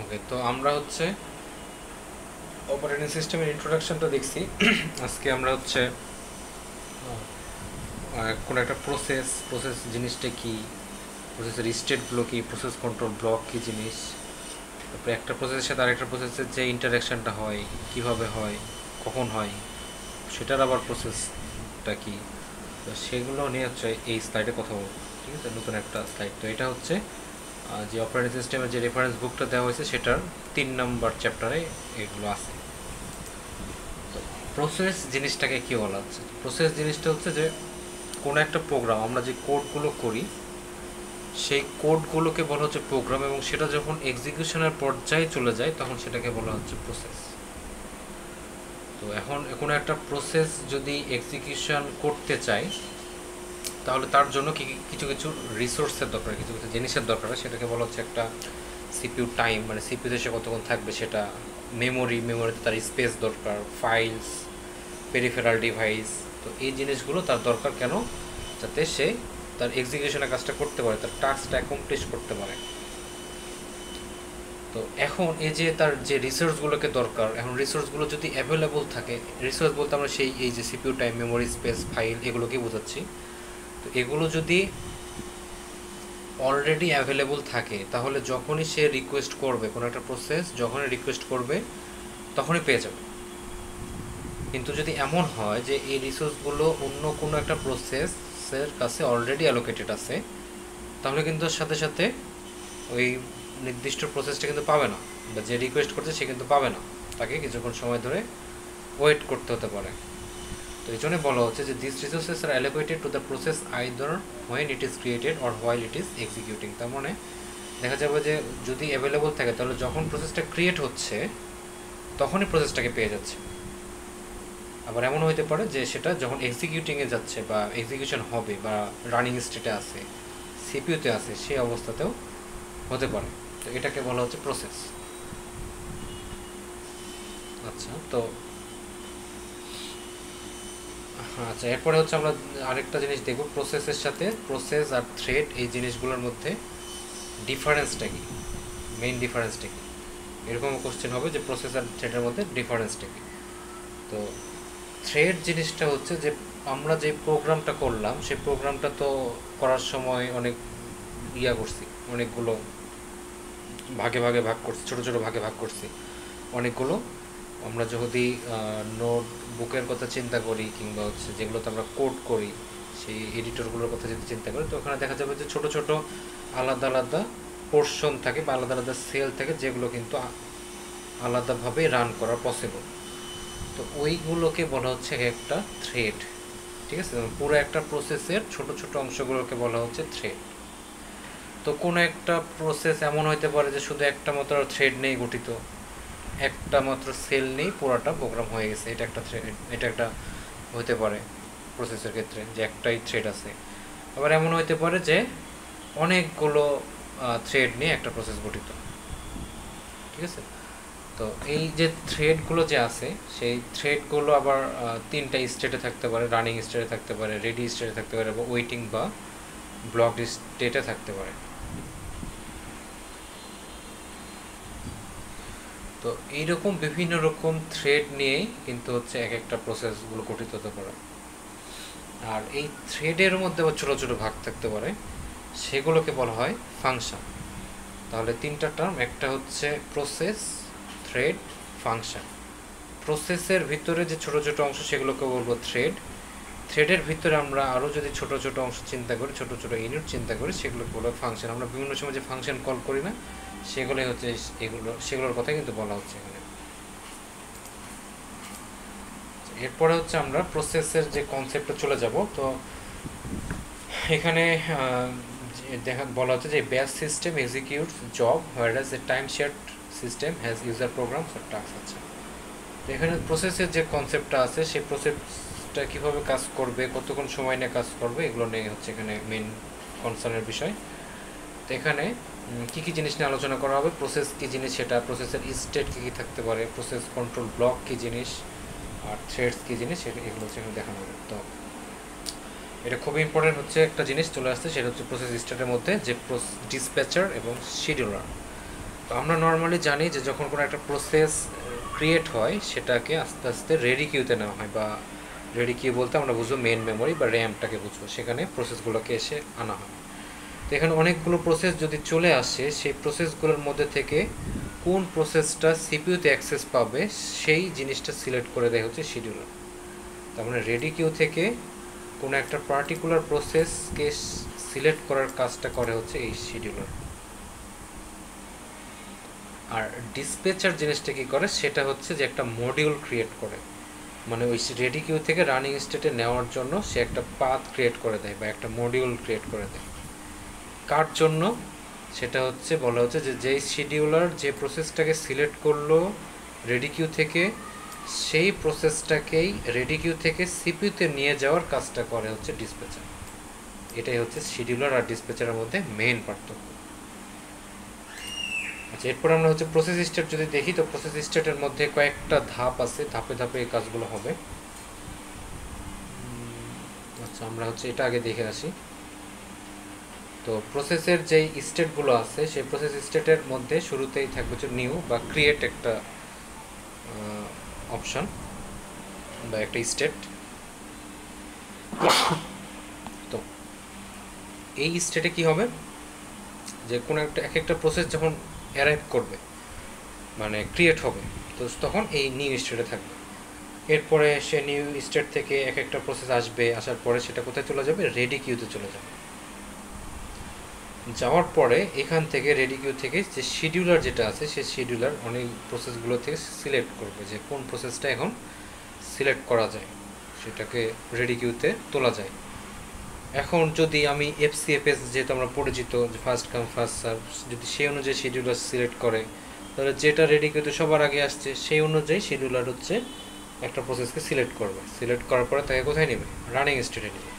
ওকে, তো আমরা হচ্ছে অপারেটিং সিস্টেমের ইন্ট্রোডাকশনটা দেখছি। আজকে আমরা হচ্ছে কোনো একটা প্রসেস জিনিসটা কি, প্রসেসের স্টেটগুলো কি, প্রসেস কন্ট্রোল ব্লক কি জিনিস, তারপরে একটা প্রসেসের সাথে আরেকটা প্রসেসের যে ইন্টারাকশানটা হয়, কিভাবে হয়, কখন হয়, সেটার আবার প্রসেসটা কি, তো সেগুলো নিয়ে হচ্ছে এই স্লাইডে কথা বলবো। ঠিক আছে, নতুন একটা স্লাইড। তো এটা হচ্ছে যে অপারেটিং সিস্টেমের যে রেফারেন্স বুকটা দেওয়া হয়েছে সেটার 3 নম্বর চ্যাপ্টারে এগুলো আছে। তো প্রসেস জিনিসটাকে কী বলা হচ্ছে? প্রসেস জিনিসটা হচ্ছে যে কোনো একটা প্রোগ্রাম, আমরা যে কোডগুলো করি সেই কোডগুলোকে বলা হচ্ছে প্রোগ্রাম, এবং সেটা যখন এক্সিকিউশনের পর্যায়ে চলে যায় তখন সেটাকে বলা হচ্ছে প্রসেস। তো এখন কোনো একটা প্রসেস যদি এক্সিকিউশন করতে চাই তাহলে তার জন্য কিছু কিছু রিসোর্সের দরকার, কিছু কিছু জিনিসের দরকার। সেটাকে বলা হচ্ছে একটা সিপিইউ টাইম, মানে সিপিইউতে সে কতক্ষণ থাকবে সেটা, মেমোরিতে তার স্পেস দরকার, ফাইলস, পেরিফেরাল ডিভাইস। তো এই জিনিসগুলো তার দরকার কেন? যাতে সে তার এক্সিকিউশনের কাজটা করতে পারে, তার টাস্কটা অ্যাকমপ্লিশ করতে পারে। তো এখন এই যে তার যে রিসোর্সগুলোকে দরকার, এখন রিসোর্সগুলো যদি অ্যাভেলেবল থাকে, রিসোর্স বলতে আমরা সেই এই যে CPU time, memory, space, file এগুলোকে বোঝাচ্ছি। তো এগুলো যদি অলরেডি অ্যাভেলেবল থাকে তাহলে যখনই সে রিকোয়েস্ট করবে, কোনো একটা প্রসেস যখনই রিকোয়েস্ট করবে তখনই পেয়ে যাবে। কিন্তু যদি এমন হয় যে এই রিসোর্সগুলো অন্য কোনো একটা প্রসেসের কাছে অলরেডি অ্যালোকেটেড আছে, তাহলে কিন্তু সাথে সাথে ওই নির্দিষ্ট প্রসেসটা কিন্তু পাবে না, বা যে রিকোয়েস্ট করছে সে কিন্তু পাবে না, তাকে কিছুক্ষণ সময় ধরে ওয়েট করতে হতে পারে। তো এই জন্য বলা হচ্ছে যে this resources are allocated to the process either when it is created or while it is executing. তার মানে দেখা যাবে যে যদি অ্যাভেলেবল থাকে তাহলে যখন প্রসেসটা ক্রিয়েট হচ্ছে তখনই প্রসেসটাকে পেয়ে যাচ্ছে। আবার এমন হতে পারে যে সেটা যখন এক্সিকিউটিংয়ে যাচ্ছে বা এক্সিকিউশন হবে বা রানিং স্টেটে আছে, সিপিইউতে আছে, সেই অবস্থাতেও হতে পারে। তো এটাকে বলা হচ্ছে প্রসেস। আচ্ছা, তো আচ্ছা, এরপরে হচ্ছে আমরা আরেকটা জিনিস দেখব, প্রসেসের সাথে প্রসেস আর থ্রেড এই জিনিসগুলোর মধ্যে ডিফারেন্সটা কি, মেইন ডিফারেন্সটা কি। এরকম কোশ্চেন হবে যে প্রসেস আর থ্রেডের মধ্যে ডিফারেন্সটা কি। তো থ্রেড জিনিসটা হচ্ছে যে আমরা যে প্রোগ্রামটা করলাম সেই প্রোগ্রামটা তো করার সময় অনেক করছি, অনেকগুলো ভাগে ভাগে ভাগ করছি, ছোটো ছোটো ভাগে ভাগ করছি অনেকগুলো। আমরা যদি নোট বুকের কথা চিন্তা করি, কিংবা হচ্ছে যেগুলোতে আমরা কোড করি সেই এডিটরগুলোর কথা যদি চিন্তা করি, তো ওখানে দেখা যাবে যে ছোটো ছোটো আলাদা আলাদা পোর্শন থাকে বা আলাদা আলাদা সেল থাকে, যেগুলো কিন্তু আলাদাভাবে রান করা পসিবল। তো ওইগুলোকে বলা হচ্ছে একটা থ্রেড। ঠিক আছে, পুরো একটা প্রসেসের ছোট ছোট অংশগুলোকে বলা হচ্ছে থ্রেড। তো কোনো একটা প্রসেস এমন হতে পারে যে শুধু একটা মাত্র থ্রেড নেই গঠিত, একটা মাত্র সেল নেই, পুরোটা প্রোগ্রাম হয়ে গেছে, এটা একটা থ্রেড, এটা একটা হতে পারে প্রসেসের ক্ষেত্রে যে একটাই থ্রেড আছে। আবার এমন হতে পারে যে অনেকগুলো থ্রেড নিয়ে একটা প্রসেস গঠিত। ঠিক আছে, তো এই যে থ্রেডগুলো যে আছে সেই থ্রেডগুলো আবার তিনটা স্টেটে থাকতে পারে, রানিং স্টেটে থাকতে পারে, রেডি স্টেটে থাকতে পারে, বা ওয়েটিং বা ব্লক স্টেটে থাকতে পারে। তো এইরকম বিভিন্ন রকম থ্রেড নিয়েই কিন্তু হচ্ছে এক একটা প্রসেসগুলো গঠিত হতে পারে। আর এই থ্রেডের মধ্যে ছোটো ছোটো ভাগ থাকতে পারে, সেগুলোকে বলা হয় ফাংশন। তাহলে তিনটা টার্ম, একটা হচ্ছে প্রসেস, থ্রেড, ফাংশন। প্রসেসের ভিতরে যে ছোটো ছোটো অংশ সেগুলোকে বলবো থ্রেড। থ্রেডের ভিতরে আমরা আরও যদি ছোটো ছোটো অংশ চিন্তা করি, ছোটো ছোটো ইউনিট চিন্তা করি, সেগুলোকে বলবো ফাংশন। আমরা বিভিন্ন সময় যে ফাংশন কল করি না, সেগুলোই হচ্ছে সেগুলোর কথাই কিন্তু বলা হচ্ছে এখানে। এরপরে হচ্ছে আমরা প্রসেসের যে কনসেপ্টে চলে যাব। তো এখানে বলা হচ্ছে যে batch system executes job whereas a time shared system has user programs or task. আছে তো এখানে প্রসেসের যে কনসেপ্টটা আছে সেই প্রসেসটা কীভাবে কাজ করবে, কতক্ষণ সময় নিয়ে কাজ করবে, এগুলো নিয়ে হচ্ছে এখানে মেন কনসার্নের বিষয়। তো এখানে কী কী জিনিস নিয়ে আলোচনা করা হবে, প্রসেস কী জিনিস সেটা, প্রসেসের স্টেট কী কী থাকতে পারে, প্রসেস কন্ট্রোল ব্লক কী জিনিস, আর থ্রেডস কী জিনিস, এগুলো হচ্ছে এখানে দেখানো হবে। তো এটা খুবই ইম্পর্টেন্ট হচ্ছে একটা জিনিস চলে আসছে, সেটা হচ্ছে প্রসেস স্টেটের মধ্যে যে ডিসপ্যাচার এবং শিডিউলার। তো আমরা নর্মালি জানি যে যখন কোনো একটা প্রসেস ক্রিয়েট হয় সেটাকে আস্তে আস্তে রেডি কিউতে নেওয়া হয়, বা রেডি কিউ বলতে আমরা বুঝবো মেন মেমোরি বা র্যামটাকে বুঝবো, সেখানে প্রসেসগুলোকে এসে আনা হয়। তো এখানে অনেকগুলো প্রসেস যদি চলে আসে, সেই প্রসেসগুলোর মধ্যে থেকে কোন প্রসেসটা সিপিইউতে অ্যাক্সেস পাবে সেই জিনিসটা সিলেক্ট করে দেয় হচ্ছে শিডিউলার। তার মানে রেডি কিউ থেকে কোনো একটা পার্টিকুলার প্রসেসকে সিলেক্ট করার কাজটা করে হচ্ছে এই শিডিউলার। আর ডিসপেচার জিনিসটা কী করে, সেটা হচ্ছে যে একটা মডিউল ক্রিয়েট করে, মানে ওই রেডি কিউ থেকে রানিং স্টেটে নেওয়ার জন্য সে একটা পাথ ক্রিয়েট করে দেয় বা একটা মডিউল ক্রিয়েট করে দেয়। কার জন্য, সেটা হচ্ছে বলা হচ্ছে যে যেই শিডিউলার যে প্রসেসটাকে সিলেক্ট করলো রেডি কিউ থেকে, সেই প্রসেসটাকেই রেডি কিউ থেকে সিপিইউতে নিয়ে যাওয়ার কাজটা করে হচ্ছে ডিসপেচার। এটাই হচ্ছে শিডিউলার আর ডিসপেচারের মধ্যে মেইন পার্থক্য। আচ্ছা, এরপর আমরা হচ্ছে প্রসেস স্টেট যদি দেখি, তো প্রসেস স্টেটের মধ্যে কয়েকটা ধাপ আছে, ধাপে ধাপে এই কাজগুলো হবে। আচ্ছা, আমরা হচ্ছে এটা আগে দেখে আসি। তো প্রসেসের যেই স্টেটগুলো আছে, সেই প্রসেস স্টেটের মধ্যে শুরুতেই থাকবে হচ্ছে নিউ বা ক্রিয়েট একটা অপশন বা একটা স্টেট। তো এই স্টেটে কি হবে, যে কোনো একটা এক একটা প্রসেস যখন অ্যারাইভ করবে, মানে ক্রিয়েট হবে, তো তখন এই নিউ স্টেটে থাকবে। এরপরে সে নিউ স্টেট থেকে এক একটা প্রসেস আসবে, আসার পরে সেটা কোথায় চলে যাবে, রেডি কিউতে চলে যাবে। যাওয়ার পরে এখান থেকে রেডি কিউ থেকে যে শিডিউলার যেটা আছে, সেই শিডিউলার অনেক প্রসেসগুলো থেকে সিলেক্ট করবে যে কোন প্রসেসটা এখন সিলেক্ট করা যায়, সেটাকে রেডি কিউতে তোলা যায়। এখন যদি আমি এফসিএফএস যেহেতু আমরা পরিচিত, যে ফার্স্ট কাম ফার্স্ট সার্ভ, যদি সেই অনুযায়ী শিডিউলার সিলেক্ট করে, তাহলে যেটা রেডি কিউতে সবার আগে আসছে সেই অনুযায়ী শিডিউলার হচ্ছে একটা প্রসেসকে সিলেক্ট করবে। সিলেক্ট করার পরে তাকে কোথায় নেবে, রানিং স্টেটে নেবে।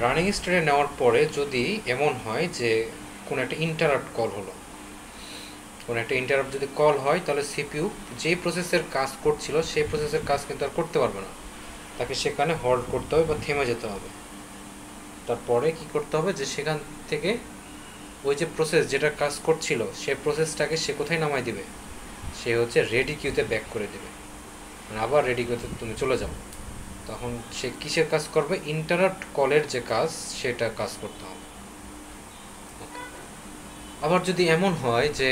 রানিং স্টেটে নেওয়ার পরে যদি এমন হয় যে কোনো একটা ইন্টারাপ্ট কল হলো, কোনো একটা ইন্টারাপ্ট যদি কল হয়, তাহলে সিপিইউ যেই প্রসেসের কাজ করছিল সেই প্রসেসের কাজ কিন্তু আর করতে পারবে না, তাকে সেখানে হল্ড করতে হবে বা থেমে যেতে হবে। তারপরে কি করতে হবে, যে সেখান থেকে ওই যে প্রসেস যেটা কাজ করছিল সেই প্রসেসটাকে সে কোথায় নামাই দিবে, সে হচ্ছে রেডি কিউতে ব্যাক করে দেবে, মানে আবার রেডি কিউতে তুমি চলে যাও। তখন সে কিসের কাজ করবে, ইন্টারাপ্ট কলের যে কাজ সেটা কাজ করতে হবে। আবার যদি এমন হয় যে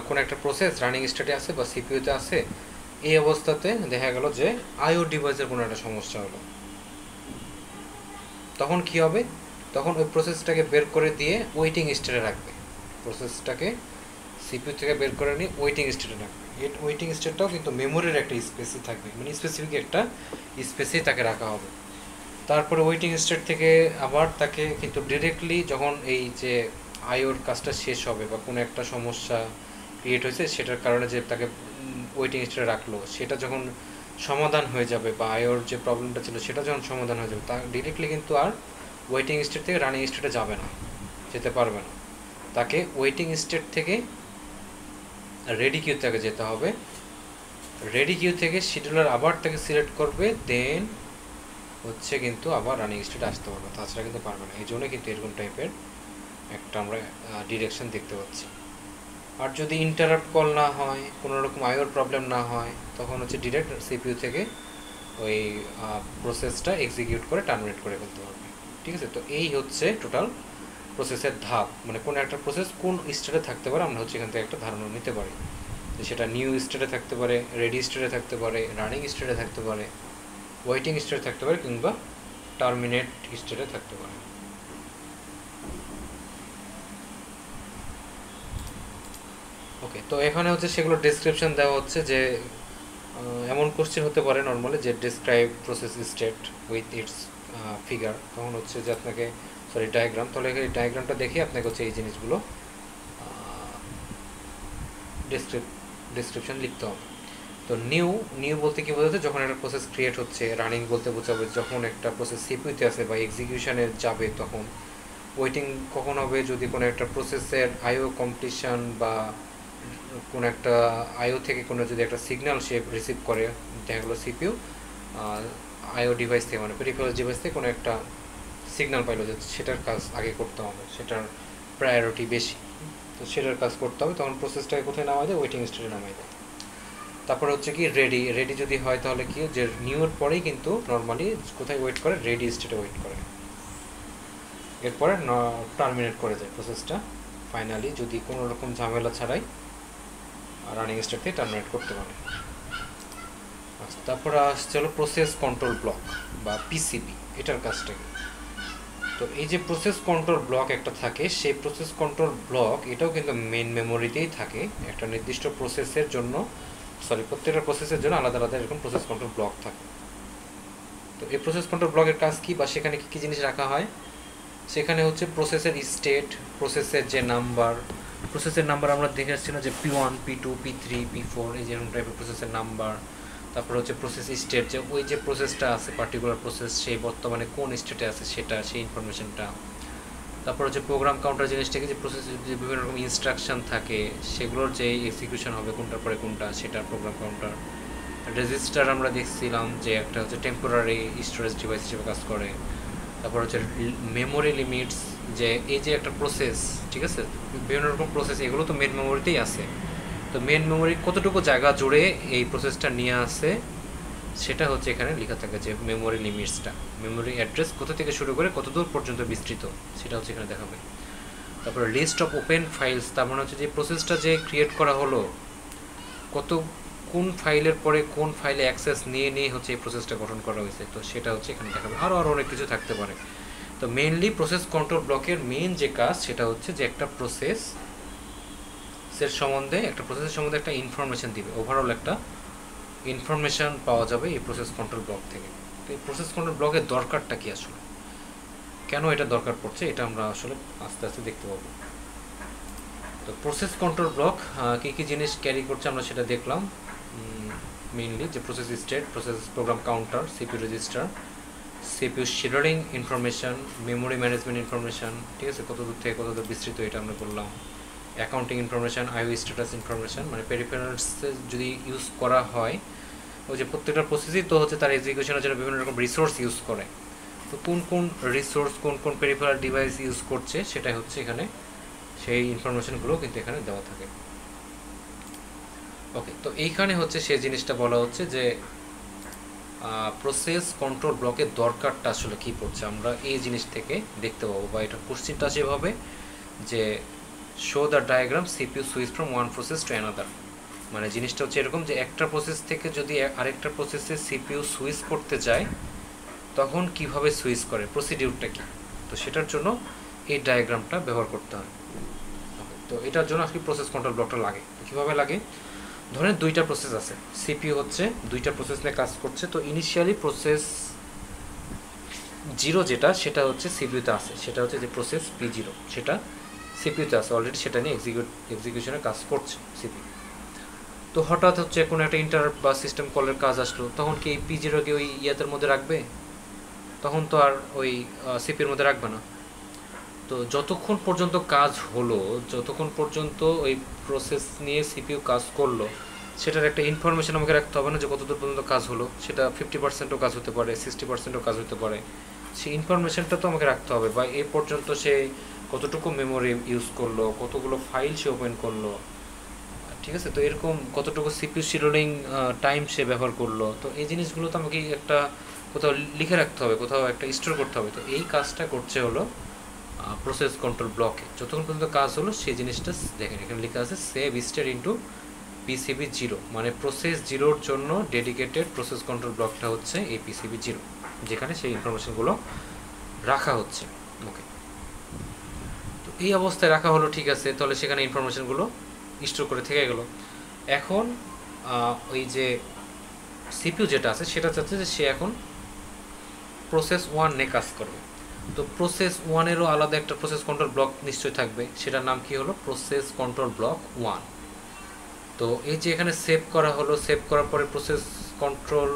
কোনো একটা প্রসেস রানিং স্টেটে আছে বা সিপিইউতে আছে, এই অবস্থাতে দেখা গেল যে আইও ডিভাইসের কোনো একটা সমস্যা হলো, তখন কি হবে, তখন ওই প্রসেসটাকে বের করে দিয়ে ওয়েটিং স্টেটে রাখবে। প্রসেসটাকে সিপিইউ থেকে বের করে নিয়ে ওয়েটিং স্টেটে রাখবে। এই ওয়েটিং স্টেটটাও কিন্তু মেমোরির একটা স্পেসই থাকবে, মানে স্পেসিফিক একটা স্পেসেই তাকে রাখা হবে। তারপরে ওয়েটিং স্টেট থেকে আবার তাকে কিন্তু ডিরেক্টলি যখন এই যে আইওর কাজটা শেষ হবে বা কোনো একটা সমস্যা ক্রিয়েট হয়েছে সেটার কারণে যে তাকে ওয়েটিং স্টেটে রাখলো, সেটা যখন সমাধান হয়ে যাবে বা আইওর যে প্রবলেমটা ছিল সেটা যখন সমাধান হয়ে যাবে, তা ডিরেক্টলি কিন্তু আর ওয়েটিং স্টেট থেকে রানিং স্টেটে যাবে না, যেতে পারবে না। তাকে ওয়েটিং স্টেট থেকে রেডি কিউ থেকে যেতে হবে। রেডি কিউ থেকে শিডিউলার আবার তাকে সিলেক্ট করবে, দেন হচ্ছে কিন্তু আবার রানিং স্টেটে আসতে পারবে, তাছাড়া কিন্তু পারবে না। এই জন্য কিন্তু এরকম টাইপের একটা আমরা ডিরেকশন দেখতে পাচ্ছি। আর যদি ইন্টারাপ্ট কল না হয়, কোনো রকম আইওর প্রবলেম না হয়, তখন হচ্ছে ডিরেক্ট সিপিইউ থেকে ওই প্রসেসটা এক্সিকিউট করে টার্মিনেট করে ফেলতে পারবে। ঠিক আছে, তো এই হচ্ছে টোটাল প্রসেসের ধাপ, মানে কোনো একটা প্রসেস কোন স্টেটে থাকতে পারে আমরা হচ্ছে এখান থেকে একটা ধারণা নিতে পারি, যে সেটা নিউ স্টেটে থাকতে পারে, রেডি স্টেটে থাকতে পারে, রানিং স্টেটে থাকতে পারে, ওয়েটিং স্টেটে থাকতে পারে, কিংবা টার্মিনেট স্টেটে থাকতে পারে। ওকে, তো এখানে হচ্ছে সেগুলো ডেসক্রিপশন দেওয়া হচ্ছে যে এমন কোশ্চেন হতে পারে নর্মালি যে describe process state with its figure, তখন হচ্ছে যে আপনাকে সরি ডায়াগ্রাম, তাহলে এই ডায়াগ্রামটা দেখে আপনাকে হচ্ছে এই জিনিসগুলো ডেসক্রিপশন লিখতে হবে। তো নিউ নিউ বলতে কি বোঝাচ্ছে, যখন একটা প্রসেস ক্রিয়েট হচ্ছে। রানিং বলতে বোঝাবে যখন একটা প্রসেস সিপিইউতে আছে বা এক্সিকিউশনে যাবে তখন। ওয়েটিং কখন হবে, যদি কোনো একটা প্রসেসের আইও কমপ্লিশন বা কোনো একটা আইও থেকে কোনো যদি একটা সিগন্যাল সে রিসিভ করে, দেখা গেলো সিপিইউ আইও ডিভাইস থেকে মানে পেরিফেরাল ডিভাইস থেকে কোনো একটা সিগন্যাল পাইলো, যে সেটার কাজ আগে করতে হবে, সেটার প্রায়োরিটি বেশি। তো সেটার কাজ করতে হবে, তখন প্রসেসটাকে কোথায় নামাই দেয়, ওয়েটিং স্টেটে নামাই দেয়। তারপরে হচ্ছে কি রেডি, রেডি যদি হয় তাহলে কি যে নিউ এর পরেই কিন্তু নর্মালি কোথায় ওয়েট করে, রেডি স্টেটে ওয়েট করে, এরপরে টার্মিনেট করে যায় প্রসেসটা ফাইনালি, যদি কোনো রকম ঝামেলা ছাড়াই রানিং স্টেট থেকে টার্মিনেট করতে পারে। আচ্ছা, তারপরে আসছে হলো প্রসেস কন্ট্রোল ব্লক বা পিসিবি, এটার কাজটা কি। তো এই যে প্রসেস কন্ট্রোল ব্লক একটা থাকে, সেই প্রসেস কন্ট্রোল ব্লক এটাও কিন্তু মেইন মেমোরিতেই থাকে একটা নির্দিষ্ট প্রসেসের জন্য, প্রত্যেকটা প্রসেসের জন্য আলাদা আলাদা এরকম প্রসেস কন্ট্রোল ব্লক থাকে। তো এই প্রসেস কন্ট্রোল ব্লকের কাজ কি, বা সেখানে কী কী জিনিস রাখা হয়, সেখানে হচ্ছে প্রসেসের স্টেট, প্রসেসের যে নাম্বার, প্রসেসের নাম্বার আমরা দেখে আসছি না যে P1 P2 P3 P4 এই যেরকম টাইপের প্রসেসের নাম্বার। তারপর হচ্ছে প্রসেস স্টেট, যে ওই যে প্রসেসটা আছে পার্টিকুলার প্রসেস সেই বর্তমানে কোন স্টেটে আছে সেটা, সেই ইনফরমেশনটা। তারপর হচ্ছে প্রোগ্রাম কাউন্টার জিনিসটাকে, যে প্রসেসে যে বিভিন্ন রকম ইনস্ট্রাকশন থাকে সেগুলোর যে এক্সিকিউশন হবে কোনটার পরে কোনটা, সেটা প্রোগ্রাম কাউন্টার। রেজিস্টার আমরা দেখছিলাম যে একটা হচ্ছে টেম্পোরারি স্টোরেজ ডিভাইস হিসেবে কাজ করে। তারপর হচ্ছে মেমোরি লিমিটস, যে এই যে একটা প্রসেস, ঠিক আছে, বিভিন্ন রকম প্রসেস, এগুলো তো মেন মেমোরিতেই আছে। তো মেন মেমোরি কতটুকু জায়গা জুড়ে এই প্রসেসটা নিয়ে আসে সেটা হচ্ছে এখানে লেখা থাকে, যে মেমোরি লিমিটসটা, মেমোরি অ্যাড্রেস কোথা থেকে শুরু করে কত দূর পর্যন্ত বিস্তৃত সেটা হচ্ছে এখানে দেখাবে। তারপরে লিস্ট অফ ওপেন ফাইলস, তার মানে হচ্ছে যে প্রসেসটা যে ক্রিয়েট করা হলো কত কোন ফাইলের পরে কোন ফাইলে অ্যাক্সেস নিয়ে নিয়ে হচ্ছে এই প্রসেসটা গঠন করা হয়েছে, তো সেটা হচ্ছে এখানে দেখাবে। আরও অনেক কিছু থাকতে পারে। তো মেইনলি প্রসেস কন্ট্রোল ব্লকের মেইন যে কাজ সেটা হচ্ছে যে একটা প্রসেসের সম্বন্ধে, একটা প্রসেসের সম্বন্ধে একটা ইনফরমেশন দিবে, ওভারঅল একটা ইনফরমেশন পাওয়া যাবে এই প্রসেস কন্ট্রোল ব্লক থেকে। তো এই প্রসেস কন্ট্রোল ব্লকের দরকারটা কি আসলে, কেন এটা দরকার পড়ছে, এটা আমরা আসলে আস্তে আস্তে দেখতে পাবো। তো প্রসেস কন্ট্রোল ব্লক কী কী জিনিস ক্যারি করছে আমরা সেটা দেখলাম। মেইনলি যে process state, process program counter, CPU register, CPU scheduling information, memory management information, ঠিক আছে, কত দূর থেকে কত দূর বিস্তৃত এটা আমরা বললাম। অ্যাকাউন্টিং ইনফরমেশন, আইও স্ট্যাটাস ইনফরমেশন, মানে পেরিফেরালসে যদি ইউজ করা হয়, ওই যে প্রত্যেকটা প্রসেসই তো হচ্ছে তার এক্সিকিউশনের জন্য বিভিন্ন রকম রিসোর্স ইউজ করে, তো কোন কোন রিসোর্স কোন কোন পেরিফেরাল ডিভাইস ইউজ করছে সেটাই হচ্ছে এখানে, সেই ইনফরমেশনগুলো কিন্তু এখানে দেওয়া থাকে। ওকে, তো এইখানে হচ্ছে সেই জিনিসটা বলা হচ্ছে যে প্রসেস কন্ট্রোল ব্লকের দরকারটা আসলে কী পড়ছে, আমরা এই জিনিস থেকে দেখতে পাবো, বা এটা কোশ্চিনটা যেভাবে যে show the diagram CPU switch from one process to another, মানে জিনিসটা হচ্ছে এরকম যে একটা প্রসেস থেকে যদি আরেকটা প্রসেসে সিপিইউ সুইচ করতে যায় তখন কিভাবে সুইচ করে, প্রসিডিউরটা কী, তো সেটার জন্য এই ডায়াগ্রামটা ব্যবহার করতে হয়। তো এটার জন্য আজকে প্রসেস কন্ট্রোল ব্লকটা লাগে। কীভাবে লাগে, ধরেন দুইটা প্রসেস আছে, সিপিইউ হচ্ছে দুইটা প্রসেস নিয়ে কাজ করছে, তো ইনিশিয়ালি প্রসেস 0 যেটা সেটা হচ্ছে সিপিইউতে আছে, সেটা হচ্ছে যে প্রসেস P0 সেটা সিপিইউতে আছে অলরেডি, সেটা নিয়ে এক্সিকিউশনে কাজ করছে সিপিইউ। তো হঠাৎ হচ্ছে কোনো একটা ইন্টারাপ্ট বা সিস্টেম কলের কাজ আসলো, তখন কি এই P0কে ওই ইয়াদের মধ্যে রাখবে, তখন তো আর ওই সিপিইউর মধ্যে রাখবে না। তো যতক্ষণ পর্যন্ত কাজ হলো, যতক্ষণ পর্যন্ত ওই প্রসেস নিয়ে সিপিইউ কাজ করলো, সেটার একটা ইনফরমেশন আমাকে রাখতে হবে না, যে কতদূর পর্যন্ত কাজ হলো, সেটা 50%ও কাজ হতে পারে, 60%ও কাজ হতে পারে, সেই ইনফরমেশনটা তো আমাকে রাখতে হবে। বা এ পর্যন্ত সে কতটুকু মেমোরি ইউজ করলো, কতগুলো ফাইল সে ওপেন করলো, ঠিক আছে, তো এরকম কতটুকু সিপিইউ শিডিউলিং টাইম সে ব্যবহার করলো, তো এই জিনিসগুলো তো আমাকে একটা কোথাও লিখে রাখতে হবে, কোথাও একটা স্টোর করতে হবে। তো এই কাজটা করছে হলো প্রসেস কন্ট্রোল ব্লকে, যতক্ষণ পর্যন্ত কাজ হলো সেই জিনিসটা দেখেন এখানে লেখা আছে সেভ স্টেট ইন্টু PCB0, মানে প্রসেস 0-র জন্য ডেডিকেটেড প্রসেস কন্ট্রোল ব্লকটা হচ্ছে এই PCB0, যেখানে সেই ইনফরমেশনগুলো রাখা হচ্ছে। ওকে, তো এই অবস্থায় রাখা হলো, ঠিক আছে, তাহলে সেখানে ইনফরমেশনগুলো স্টোর করে থেকে গেলো। এখন ওই যে সিপিইউ যেটা আছে সেটা চাচ্ছে যে সে এখন প্রসেস 1 নিয়ে কাজ করবে। তো প্রসেস 1-এরও আলাদা একটা প্রসেস কন্ট্রোল ব্লক নিশ্চয়ই থাকবে, সেটার নাম কি হলো প্রসেস কন্ট্রোল ব্লক 1। তো এই যে এখানে সেভ করা হলো, সেভ করার পরে প্রসেস কন্ট্রোল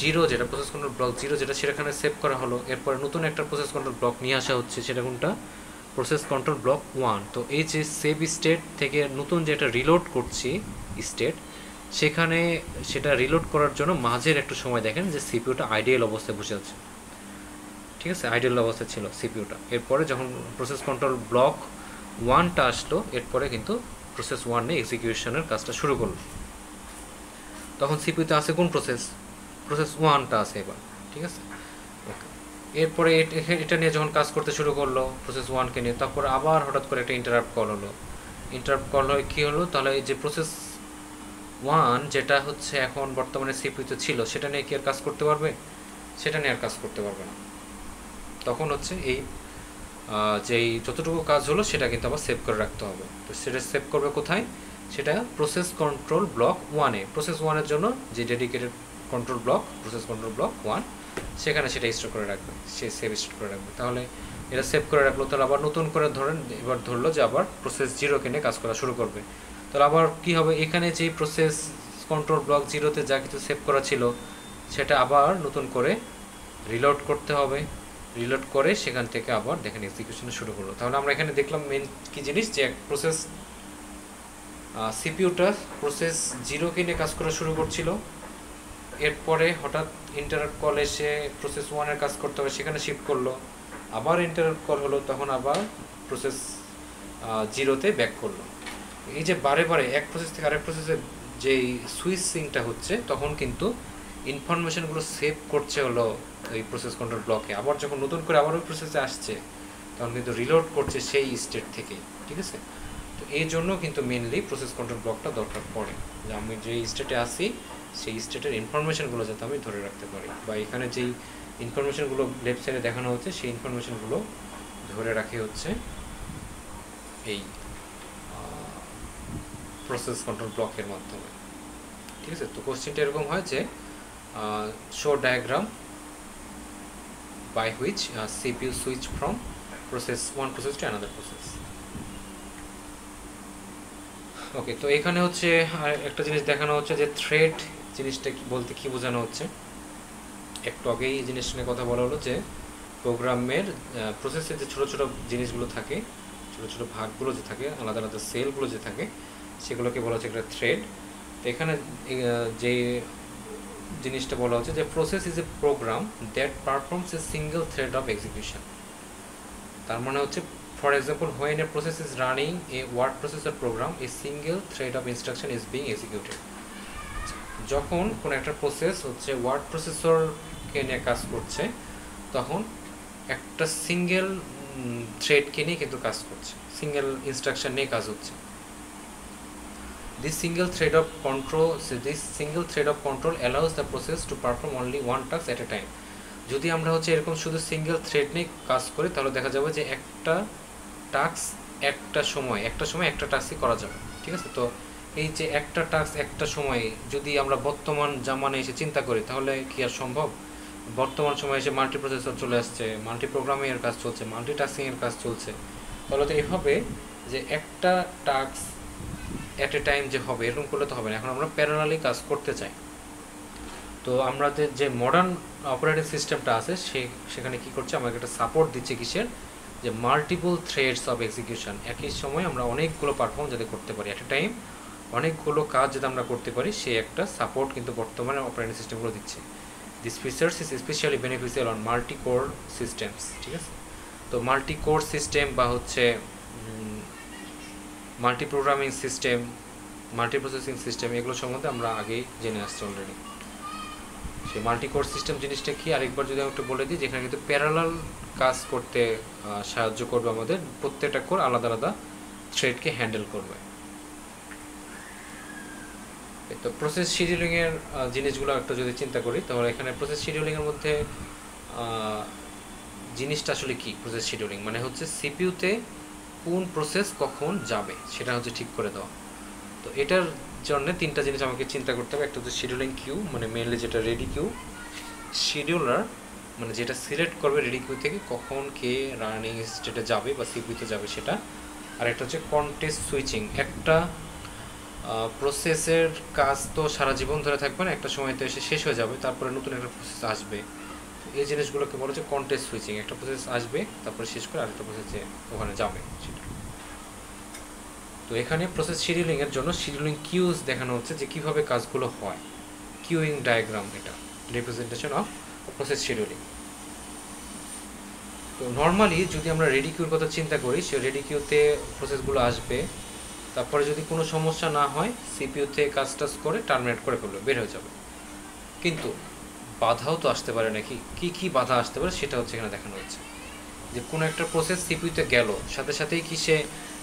0 যেটা, প্রসেস কন্ট্রোল ব্লক 0 যেটা, সেখানে সেভ করা হলো। এরপরে নতুন একটা প্রসেস কন্ট্রোল ব্লক নিয়ে আসা হচ্ছে, সেটা কোনটা, প্রসেস কন্ট্রোল ব্লক 1। তো এই যে সেভ স্টেট থেকে নতুন যে একটা রিলোড করছি স্টেট, সেখানে সেটা রিলোড করার জন্য মাঝের একটু সময় দেখেন যে সিপিইউটা আইডিয়াল অবস্থায় বসে আছে, ঠিক আছে, আইডিয়াল অবস্থায় ছিল সিপিইউটা। এরপরে যখন প্রসেস কন্ট্রোল ব্লক ওয়ানটা আসলো, এরপরে কিন্তু প্রসেস ওয়ানে এক্সিকিউশনের কাজটা শুরু করলো। তখন সিপিইউতে আছে কোন প্রসেস? প্রসেস ওয়ানটা আছে এবার, ঠিক আছে। ওকে, এরপরে এটা নিয়ে যখন কাজ করতে শুরু করলো প্রসেস ওয়ানকে নিয়ে, তারপর আবার হঠাৎ করে একটা ইন্টারাপ্ট কল হলো। ইন্টারাপ্ট কল হয়ে কী হলো, তাহলে এই যে প্রসেস ওয়ান যেটা হচ্ছে এখন বর্তমানে সিপিইউতে ছিল সেটা নিয়ে কি আর কাজ করতে পারবে? সেটা নিয়ে আর কাজ করতে পারবে না। তখন হচ্ছে এই যেই যতটুকু কাজ হলো সেটা কিন্তু আবার সেভ করে রাখতে হবে। তো সেটা সেভ করবে কোথায়? সেটা প্রসেস কন্ট্রোল ব্লক ওয়ানে, প্রসেস ওয়ানের জন্য যে dedicated control block, process control block one, সেখানে সেটা স্টোর করে রাখবে, সে সেভ স্টোর করে রাখবে। তাহলে এটা সেভ করে রাখলো, তাহলে আবার নতুন করে ধরেন এবার ধরলো যে আবার প্রসেস জিরোকে নিয়ে কাজ করা শুরু করবে। তাহলে আবার কী হবে, এখানে যেই প্রসেস কন্ট্রোল ব্লক জিরোতে যা কিছু সেভ করা ছিল সেটা আবার নতুন করে রিলোড করতে হবে। রিলোড করে সেখান থেকে আবার দেখেন এক্সিকিউশন শুরু করলো। তাহলে আমরা এখানে দেখলাম মেন কি জিনিস, যে এক প্রসেস সিপিইউটা প্রসেস জিরোকে নিয়ে কাজ করা শুরু করছিল, এরপরে হঠাৎ ইন্টারাপ্ট কল এসে প্রসেস ওয়ানের কাজ করতে হবে সেখানে শিফট করলো, আবার ইন্টারাপ্ট কল হলো, তখন আবার প্রসেস জিরোতে ব্যাক করলো। এই যে বারে বারে এক প্রসেস থেকে আরেক প্রসেসে যেই সুইচিংটা হচ্ছে, তখন কিন্তু ইনফরমেশনগুলো সেভ করছে হলো এই প্রসেস কন্ট্রোল ব্লকে, আবার যখন নতুন করে আবার ওই প্রসেসে আসছে তখন কিন্তু রিলোড করছে সেই স্টেট থেকে, ঠিক আছে। তো এই জন্য কিন্তু মেনলি প্রসেস কন্ট্রোল ব্লকটা দরকার পড়ে, যে আমি যে স্টেটে আসি সেই স্টেটের ইনফরমেশনগুলো যাতে আমি ধরে রাখতে পারি, বা এখানে যেই ইনফরমেশনগুলো লেফট সাইডে দেখানো হচ্ছে সেই ইনফরমেশনগুলো ধরে রাখে হচ্ছে এই প্রসেস কন্ট্রোল ব্লকের মাধ্যমে, ঠিক আছে। তো কোশ্চেনটা এরকম হয় যে show diagram by which CPU switch from one process to another process. ওকে, তো এখানে হচ্ছে একটা জিনিস দেখানো হচ্ছে যে থ্রেড জিনিসটা বলতে কি বোঝানো হচ্ছে। একটু আগেই এই জিনিস নিয়ে কথা বলা হলো যে প্রোগ্রামের প্রসেসের যে ছোটো ছোটো জিনিসগুলো থাকে, ছোটো ছোটো ভাগগুলো যে থাকে, আলাদা আলাদা সেলগুলো যে থাকে, সেগুলোকে বলা হচ্ছে একটা থ্রেড। তো এখানে যে জিনিসটা বলা হচ্ছে যে process is a program that performs a single thread of execution. তার মানে হচ্ছে for example when a process is running a word processor program a single thread of instruction is being executed. যখন কোনো একটা প্রসেস হচ্ছে word প্রসেসরকে নিয়ে কাজ করছে, তখন একটা সিঙ্গেল থ্রেডকে নিয়ে কিন্তু কাজ করছে, সিঙ্গেল ইনস্ট্রাকশন নিয়ে কাজ হচ্ছে। This single thread of control allows the process to perform only one task at a time. যদি আমরা হচ্ছে এরকম শুধু সিঙ্গেল থ্রেড নিয়ে কাজ করি, তাহলে দেখা যাবে যে একটা টাস্ক একটা সময় একটা টাস্কই করা যাবে, ঠিক আছে। তো এই যে একটা টাস্ক একটা সময়ে যদি আমরা বর্তমান জামানে এসে চিন্তা করি, তাহলে কি আর সম্ভব? বর্তমান সময়ে এসে মাল্টি প্রসেসর চলে আসছে, মাল্টি প্রোগ্রামিংয়ের কাজ চলছে, মাল্টি টাস্কিংয়ের কাজ চলছে। তাহলে তো এইভাবে যে একটা টাস্ক অ্যাট এ টাইম যে হবে, এরকম করলে তো হবে না। এখন আমরা প্যারালালি কাজ করতে চাই। তো আমাদের যে মডার্ন অপারেটিং সিস্টেমটা আছে সেখানে কি করছে, আমাকে একটা সাপোর্ট দিচ্ছে কিসের, যে মাল্টিপল থ্রেডস অফ এক্সিকিউশন, একই সময় আমরা অনেকগুলো পারফর্ম যাতে করতে পারি, অ্যাট এ টাইম অনেকগুলো কাজ যাতে আমরা করতে পারি, সে একটা সাপোর্ট কিন্তু বর্তমানে অপারেটিং সিস্টেমগুলো দিচ্ছে। This features is specially beneficial on multi core systems, ঠিক আছে। তো মাল্টি কোর সিস্টেম বা হচ্ছে multi programming system, multi processing system, এগুলো সম্বন্ধে আমরা আগেই জেনে আসছি অলরেডি। সেই মাল্টি কোর সিস্টেম জিনিসটা কি আরেকবার যদি আমি একটু বলে দিই, যেখানে কিন্তু প্যারালাল কাজ করতে সাহায্য করবে, আমাদের প্রত্যেকটা কোর আলাদা আলাদা থ্রেডকে হ্যান্ডেল করবে। তো প্রসেস শিডিউলিংয়ের জিনিসগুলো একটু যদি চিন্তা করি, তাহলে এখানে প্রসেস শিডিউলিংয়ের মধ্যে জিনিসটা আসলে কি, প্রসেস শিডিউলিং মানে হচ্ছে সিপিইউতে কোন প্রসেস কখন যাবে সেটা হচ্ছে ঠিক করে দেওয়া। তো এটার জন্য তিনটা জিনিস আমাকে চিন্তা করতে হবে। একটা হচ্ছে শিডিউলিং কিউ, মানে মেনলি যেটা রেডি কিউ, শিডিউলার মানে যেটা সিলেক্ট করবে রেডি কিউ থেকে কখন কে রানিং স্টেটে যাবে বা সিপিইউতে যাবে সেটা। আর একটা হচ্ছে কনটেক্সট সুইচিং, একটা প্রসেসের কাজ তো সারা জীবন ধরে থাকবে না, একটা সময় তো এসে শেষ হয়ে যাবে, তারপরে নতুন একটা প্রসেস আসবে। এই জিনিসগুলোকে বলা হচ্ছে কনটেক্সট সুইচিং, একটা প্রসেস আসবে তারপরে শেষ করে আরেকটা প্রসেসে ওখানে যাবে সেটা। তো এখানে প্রসেস শিডিউলিংয়ের জন্য শিডিউলিং কিউজ দেখানো হচ্ছে যে কীভাবে কাজগুলো হয়, কিউইং ডায়াগ্রাম, এটা রিপ্রেজেন্টেশন অফ প্রসেস শিডিউলিং। তো নর্মালি যদি আমরা রেডি কিউর কথা চিন্তা করি, সে রেডি কিউতে প্রসেসগুলো আসবে, তারপরে যদি কোনো সমস্যা না হয় সিপিইউতে কাজ টাজ করে টার্মিনেট করে ফেলবে, বের হয়ে যাবে। কিন্তু বাধাও তো আসতে পারে নাকি, কি কি বাধা আসতে পারে সেটা হচ্ছে এখানে দেখানো হচ্ছে। যে কোনো একটা প্রসেস সিপিইউতে গেল, সাথে সাথেই কি সে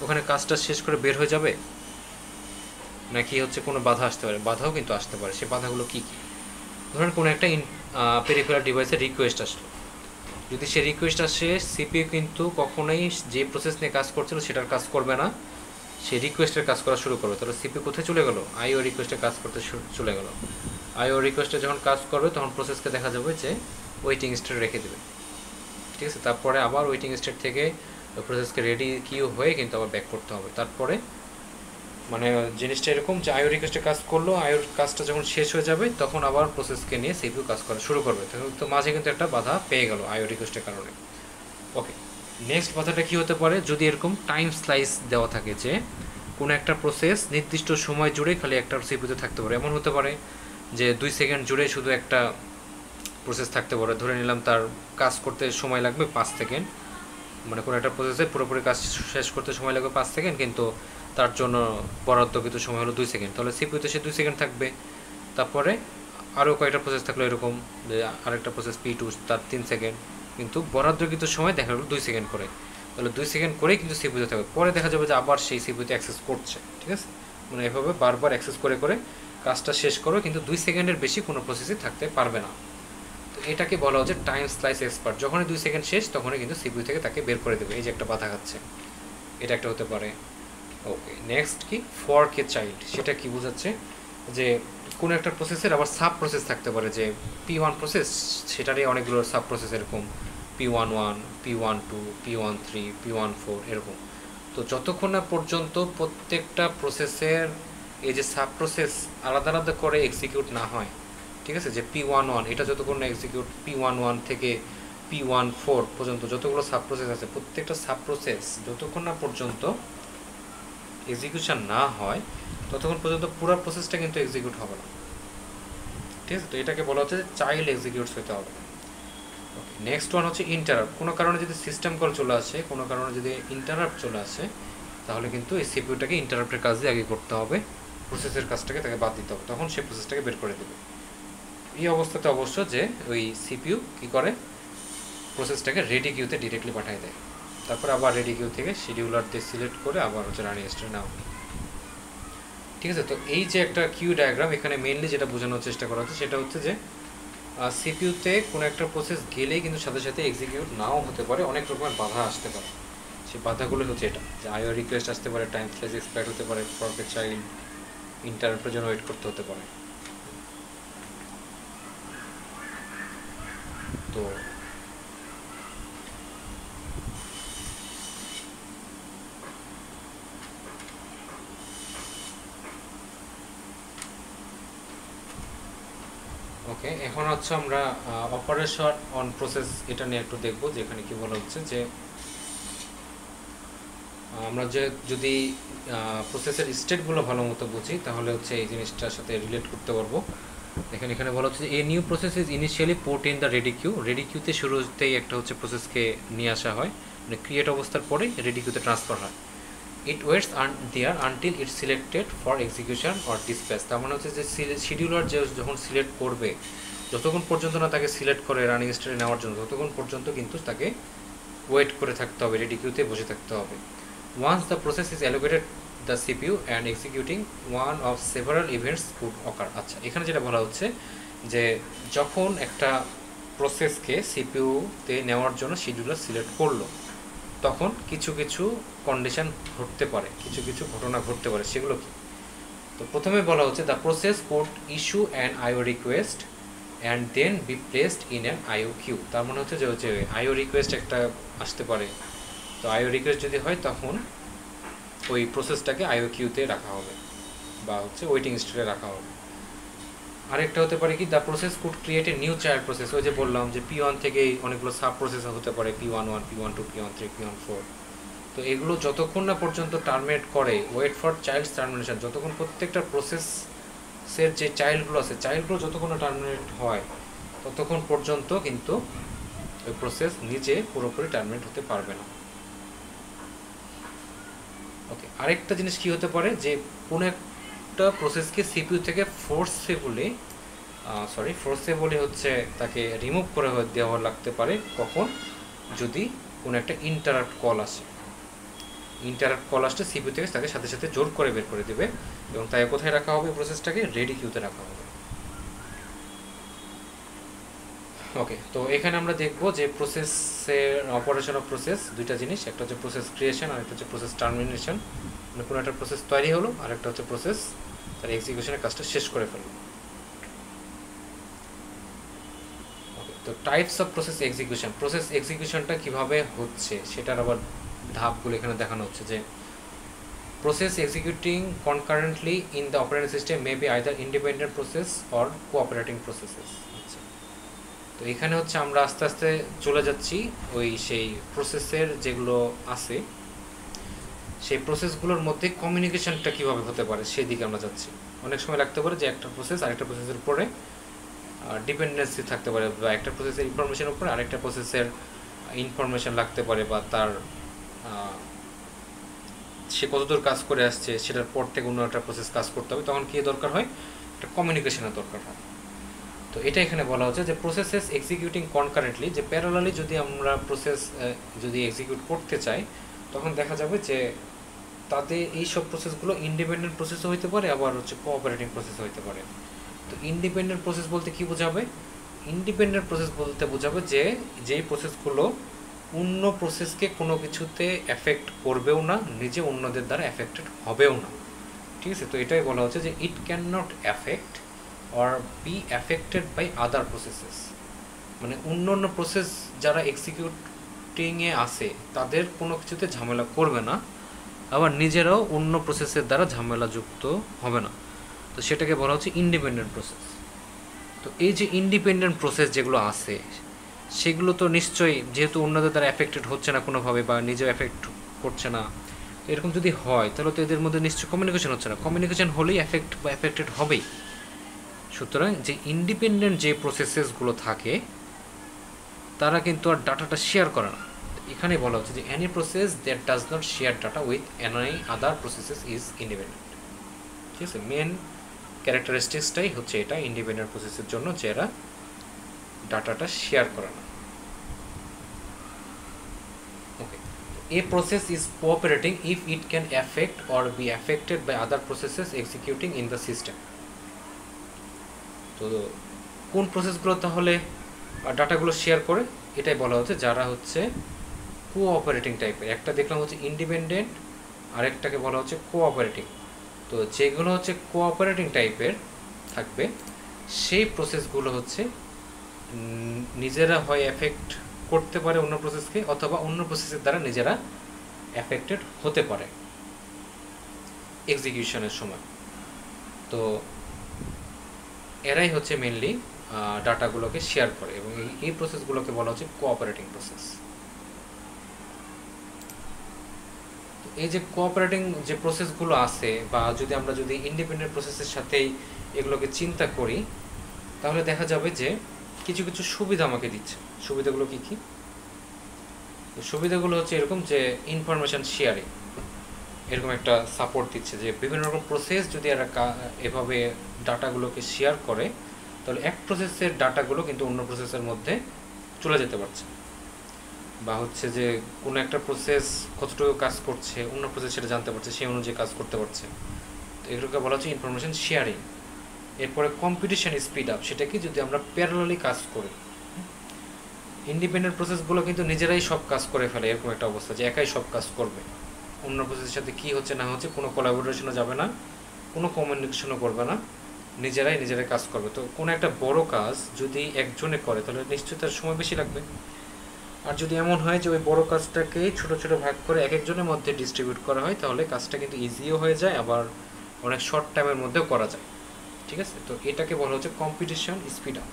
ওখানে কাজটা শেষ করে বের হয়ে যাবে, নাকি হচ্ছে কোনো বাধা আসতে পারে? বাধাও কিন্তু আসতে পারে। সে বাধাগুলো কী কী? ধরেন কোনো একটা পেরিফেরাল ডিভাইসের রিকোয়েস্ট আসলো, যদি সে রিকোয়েস্ট আসে, সিপিইউ কিন্তু কখনোই যে প্রসেস নিয়ে কাজ করছিল সেটার কাজ করবে না, সে রিকোয়েস্টের কাজ করা শুরু করবে। তাহলে সিপিইউ কোথায় চলে গেল? আইও রিকোয়েস্টে কাজ করতে চলে গেল। আইও রিকোয়েস্টে যখন কাজ করবে তখন প্রসেসকে দেখা যাবে যে ওয়েটিং স্টেটে রেখে দেবে, ঠিক আছে? তারপরে আবার ওয়েটিং স্টেট থেকে প্রসেসকে রেডি কিউ হয়ে কিন্তু আবার ব্যাক করতে হবে। তারপরে মানে জিনিসটা এরকম যে আইও রিকোয়েস্টে কাজ করলো, আইওর কাজটা যখন শেষ হয়ে যাবে তখন আবার প্রসেসকে নিয়ে সিপিইউ কাজ করা শুরু করবে। তো মাঝে কিন্তু একটা বাধা পেয়ে গেল আইও রিকোয়েস্টের কারণে। ওকে, নেক্সট বাধাটা কী হতে পারে? যদি এরকম টাইম স্লাইস দেওয়া থাকে যে কোনো একটা প্রসেস নির্দিষ্ট সময় জুড়ে খালি একটা সিপিইউতে থাকতে পারে। এমন হতে পারে যে 2 সেকেন্ড জুড়ে শুধু একটা প্রসেস থাকতে পারে। ধরে নিলাম তার কাজ করতে সময় লাগবে 5 সেকেন্ড, মানে কোনো একটা প্রসেসে পুরোপুরি কাজ শেষ করতে সময় লাগবে 5 সেকেন্ড, কিন্তু তার জন্য বরাদ্দকৃত সময় হলো 2 সেকেন্ড, তাহলে সিপিইউতে সে 2 সেকেন্ড থাকবে। তারপরে আরও কয়েকটা প্রসেস থাকলো এরকম, যে আরেকটা প্রসেস P2 তার 3 সেকেন্ড, কিন্তু বরাদ্দকৃত সময় দেখা গেলো 2 সেকেন্ড করে, তাহলে 2 সেকেন্ড করেই কিন্তু সিপিইউতে থাকবে। পরে দেখা যাবে যে আবার সেই সিপিইউতে অ্যাক্সেস করছে, ঠিক আছে? মানে এভাবে বারবার অ্যাক্সেস করে করে কাজটা শেষ করো, কিন্তু 2 সেকেন্ডের বেশি কোনো প্রসেসই থাকতে পারবে না। তো এটাকে বলা হচ্ছে টাইম স্লাইস এক্সপার্ট। যখনই 2 সেকেন্ড শেষ তখনই কিন্তু সিপিইউ থেকে তাকে বের করে দেবে। এই যে একটা বাধা খাচ্ছে, এটা একটা হতে পারে। ওকে, নেক্সট কি? Fork a child. সেটা কি বোঝাচ্ছে? যে কোনো একটা প্রসেসের আবার সাব প্রসেস থাকতে পারে, যে P1 প্রসেস, সেটারই অনেকগুলো সাব প্রসেস, এরকম P11, P12, P13, P14 এরকম। তো যতক্ষণ না পর্যন্ত প্রত্যেকটা প্রসেসের এই যে সাব প্রসেস আলাদা আলাদা করে এক্সিকিউট না হয়, ঠিক আছে? যে P11 এটা যতক্ষণ না এক্সিকিউট, P11 থেকে P14 পর্যন্ত যতগুলো সাব প্রসেস আছে, প্রত্যেকটা সাব প্রসেস যতক্ষণ না পর্যন্ত এক্সিকিউশন না হয় ততক্ষণ পর্যন্ত পুরো প্রসেসটা কিন্তু এক্সিকিউট হবে না, ঠিক আছে? তো এটাকে বলা হচ্ছে যে চাইল্ড এক্সিকিউটস হতে হবে। ওকে, নেক্সট ওয়ান হচ্ছে ইন্টারাপ্ট। কোনো কারণে যদি সিস্টেম কল চলে আসে, কোনো কারণে যদি ইন্টারাপ্ট চলে আসে, তাহলে কিন্তু এই সিপিইউটাকে ইন্টারাপ্টের কাজ দিয়ে আগে করতে হবে, প্রসেসের কাজটাকে তাকে বাদ দিতে হবে, তখন সে প্রসেসটাকে বের করে দেবে। এই অবস্থাতে অবশ্য যে ওই সিপিইউ কী করে, প্রসেসটাকে রেডি কিউতে ডিরেক্টলি পাঠিয়ে দেয়, তারপর আবার রেডি কিউ থেকে শিডিউলার দিয়ে সিলেক্ট করে আবার হচ্ছে রানিং স্টেটে নেওয়া, ঠিক আছে? তো এই যে একটা কিউ ডায়াগ্রাম, এখানে মেইনলি যেটা বোঝানোর চেষ্টা করা হচ্ছে সেটা হচ্ছে যে সিপিইউতে কোনো একটা প্রসেস গেলেই কিন্তু সাথে সাথে এক্সিকিউট নাও হতে পারে, অনেক রকমের বাধা আসতে পারে। সেই বাধাগুলো হচ্ছে এটা, যে আইও রিকোয়েস্ট আসতে পারে, টাইম স্লাইস এক্সপায়ার হতে পারে, ফরকে চাইল্ড, ইন্টারাপ্টের জন্য ওয়েট করতে হতে পারে। তো ওকে, এখন হচ্ছে আমরা অপারেশন অন প্রসেস এটা নিয়ে একটু দেখবো, যেখানে কি বলা হচ্ছে যে আমরা যে যদি প্রসেসের স্টেটগুলো ভালো মতো বুঝি তাহলে হচ্ছে এই জিনিসটার সাথে রিলেট করতে পারবো। দেখেন এখানে বলা হচ্ছে যে a new process is initially put in the ready queue. Ready কিউতে শুরুতেই একটা হচ্ছে প্রসেসকে নিয়ে আসা হয়, মানে ক্রিয়েট অবস্থার পরে রেডি কিউতে ট্রান্সফার হয়। It waits there until it selected for execution or dispatch. তার মানে হচ্ছে যে শিডিউলার যে যখন সিলেক্ট করবে, যতক্ষণ পর্যন্ত না তাকে সিলেক্ট করে রানিং স্টেটে নেওয়ার জন্য, ততক্ষণ পর্যন্ত কিন্তু তাকে ওয়েট করে থাকতে হবে, রেডি কিউতে বসে থাকতে হবে। Once the process is allocated the CPU and executing one of several events could occur. আচ্ছা, এখানে যেটা বলা হচ্ছে যে যখন একটা প্রসেসকে সিপিইউতে নেওয়ার জন্য শিডিউলার সিলেক্ট করলো, তখন কিছু কিছু কন্ডিশন ঘটতে পারে, কিছু কিছু ঘটনা ঘটতে পারে। সেগুলো কি? তো প্রথমে বলা হচ্ছে the process could issue an IO request and then be placed in an IO queue. তার মানে হচ্ছে যে আইও রিকোয়েস্ট একটা আসতে পারে। তো আইও রিকোয়েস্ট যদি হয় তখন ওই প্রসেসটাকে আইও কিউতে রাখা হবে বা হচ্ছে ওয়েটিং স্টেটে রাখা হবে। আরেকটা হতে পারে কি, the process could create a new child process. ওই যে বললাম যে P1 থেকেই অনেকগুলো সাব প্রসেস হতে পারে, P11, P12, P13, P14। তো এগুলো যতক্ষণ না পর্যন্ত টার্মিনেট করে, ওয়েট ফর চাইল্ডস টার্মিনেশন, যতক্ষণ প্রত্যেকটা প্রসেসের যে চাইল্ডগুলো আছে, চাইল্ডগুলো যতক্ষণ না টার্মিনেট হয় ততক্ষণ পর্যন্ত কিন্তু ওই প্রসেস নিজে পুরোপুরি টার্মিনেট হতে পারবে না। ওকে, আরেকটা জিনিস কি হতে পারে যে কোনো একটা প্রসেসকে সিপিইউ থেকে ফোর্সেবলি হচ্ছে তাকে রিমুভ করে দেওয়া লাগতে পারে। কখন? যদি কোনো একটা ইন্টারাপ্ট কল আসে, ইন্টারাপ্ট কল আসলে সিপিইউ থেকে তাকে সাথে সাথে জোর করে বের করে দেবে এবং তাই কোথায় রাখা হবে? প্রসেসটাকে রেডি কিউতে রাখা হবে। ওকে, তো এখানে আমরা দেখব যে প্রসেসের অপারেশন অফ প্রসেস দুইটা জিনিস, একটা হচ্ছে প্রসেস ক্রিয়েশন আর একটা হচ্ছে প্রসেস টার্মিনেশন। মানে কোনো একটা প্রসেস তৈরি হলো আর একটা হচ্ছে প্রসেস তার এক্সিকিউশনের কাজটা শেষ করে ফেললো। ওকে, তো types of process execution, process এক্সিকিউশনটা কিভাবে হচ্ছে সেটার আবার ধাপগুলো এখানে দেখানো হচ্ছে যে process executing concurrently in the operating system may be either independent process or cooperating processes। তো এখানে হচ্ছে আমরা আস্তে আস্তে চলে যাচ্ছি ওই সেই প্রসেসের যেগুলো আছে সেই প্রসেসগুলোর মধ্যে কমিউনিকেশনটা কীভাবে হতে পারে সেদিকে আমরা যাচ্ছি। অনেক সময় লাগতে পারে যে একটা প্রসেস আরেকটা প্রসেসের উপরে ডিপেন্ডেন্সি থাকতে পারে, বা একটা প্রসেসের ইনফরমেশনের উপরে আরেকটা প্রসেসের ইনফরমেশন লাগতে পারে, বা তার সে কতদূর কাজ করে আসছে সেটার পর থেকে অন্য একটা প্রসেস কাজ করতে হবে, তখন কী দরকার হয়? একটা কমিউনিকেশনের দরকার হয়। তো এটা এখানে বলা হচ্ছে যে প্রসেসেস এক্সিকিউটিং কনকারেন্টলি, যে প্যারালালি যদি আমরা প্রসেস যদি এক্সিকিউট করতে চাই তখন দেখা যাবে যে তাদের এই সব প্রসেসগুলো ইন্ডিপেন্ডেন্ট প্রসেসও হইতে পারে, আবার হচ্ছে কোঅপারেটিং প্রসেসও হইতে পারে। তো ইন্ডিপেন্ডেন্ট প্রসেস বলতে কি বোঝাবে? ইন্ডিপেন্ডেন্ট প্রসেস বলতে বোঝাবে যে যেই প্রসেসগুলো অন্য প্রসেসকে কোনো কিছুতে এফেক্ট করবেও না, নিজে অন্যদের দ্বারা এফেক্টেড হবেও না। ঠিক আছে, তো এটাই বলা হচ্ছে যে it can not affect or be affected by other processes. মানে অন্য অন্য প্রসেস যারা এক্সিকিউটিংয়ে আসে তাদের কোনো কিছুতে ঝামেলা করবে না, আবার নিজেরাও অন্য প্রসেসের দ্বারা ঝামেলাযুক্ত হবে না। তো সেটাকে বলা হচ্ছে ইন্ডিপেন্ডেন্ট প্রসেস। তো এই যে ইন্ডিপেন্ডেন্ট প্রসেস যেগুলো আছে সেগুলো তো নিশ্চয়ই যেহেতু অন্যদের দ্বারা এফেক্টেড হচ্ছে না কোনোভাবে, বা নিজেও এফেক্ট করছে না, এরকম যদি হয় তাহলে তো এদের মধ্যে নিশ্চয়ই কমিউনিকেশন হচ্ছে না। কমিউনিকেশন হলেই এফেক্ট বা এফেক্টেড হবেই। সুতরাং যে ইন্ডিপেন্ডেন্ট যে প্রসেসেসগুলো থাকে তারা কিন্তু আর ডাটাটা শেয়ার করে না। এখানে বলা হচ্ছে যে any process that does not share data with any other processes is independent. ঠিক আছে, মেন ক্যারেক্টারিস্টিক্সটাই হচ্ছে এটা ইন্ডিপেন্ডেন্ট প্রসেসের জন্য, যে এরা ডাটাটা শেয়ার করে না। ওকে, a process is cooperating if it can affect or be affected by other processes executing in the system। তো কোন প্রসেসগুলো তাহলে ডাটাগুলো শেয়ার করে? এটাই বলা হচ্ছে যারা হচ্ছে কোঅপারেটিং টাইপের। একটা দেখলাম হচ্ছে ইন্ডিপেন্ডেন্ট, আরেকটাকে বলা হচ্ছে কোঅপারেটিং। তো যেগুলো হচ্ছে কোঅপারেটিং টাইপের থাকবে সেই প্রসেসগুলো হচ্ছে নিজেরা হয় এফেক্ট করতে পারে অন্য প্রসেসকে, অথবা অন্য প্রসেসের দ্বারা নিজেরা এফেক্টেড হতে পারে এক্সিকিউশনের সময়। তো এরাই হচ্ছে মেনলি ডাটাগুলোকে শেয়ার করে, এবং এই প্রসেসগুলোকে বলা হচ্ছে কোঅপারেটিং প্রসেস। এই যে কোঅপারেটিং যে প্রসেসগুলো আছে, বা যদি ইন্ডিপেন্ডেন্ট প্রসেসের সাথেই এগুলোকে চিন্তা করি তাহলে দেখা যাবে যে কিছু কিছু সুবিধা আমাকে দিচ্ছে। সুবিধাগুলো কি কি? সুবিধাগুলো হচ্ছে এরকম যে ইনফরমেশন শেয়ারিং, এরকম একটা সাপোর্ট দিচ্ছে যে বিভিন্ন রকম প্রসেস যদি এরা এভাবে ডাটাগুলোকে শেয়ার করে তাহলে এক প্রসেসের ডাটাগুলো কিন্তু অন্য প্রসেসের মধ্যে চলে যেতে পারছে, বা হচ্ছে যে কোনো একটা প্রসেস কতটুকু কাজ করছে অন্য প্রসেস সেটা জানতে পারছে, সেই অনুযায়ী কাজ করতে পারছে। তো এগুলোকে বলা হচ্ছে ইনফরমেশন শেয়ারিং। এরপরে কম্পিটিশন স্পিড আপ, সেটা কি? যদি আমরা প্যারালালি কাজ করি, ইন্ডিপেন্ডেন্ট প্রসেসগুলো কিন্তু নিজেরাই সব কাজ করে ফেলে, এরকম একটা অবস্থা যে একাই সব কাজ করবে, অন্য প্রসেসের সাথে কী হচ্ছে না হচ্ছে কোনো কোলাবোরেশনও যাবে না, কোনো কমিউনিকেশনও করবে না, নিজেরাই কাজ করবে। তো কোনো একটা বড় কাজ যদি একজনে করে তাহলে নিশ্চয়ই তার সময় বেশি লাগবে। আর যদি এমন হয় যে ওই বড় কাজটাকে ছোট ছোট ভাগ করে এক একজনের মধ্যে ডিস্ট্রিবিউট করা হয় তাহলে কাজটা কিন্তু ইজিও হয়ে যায়, আবার অনেক শর্ট টাইমের মধ্যেও করা যায়। ঠিক আছে, তো এটাকে বলা হচ্ছে কম্পিটিশন স্পিড আপ।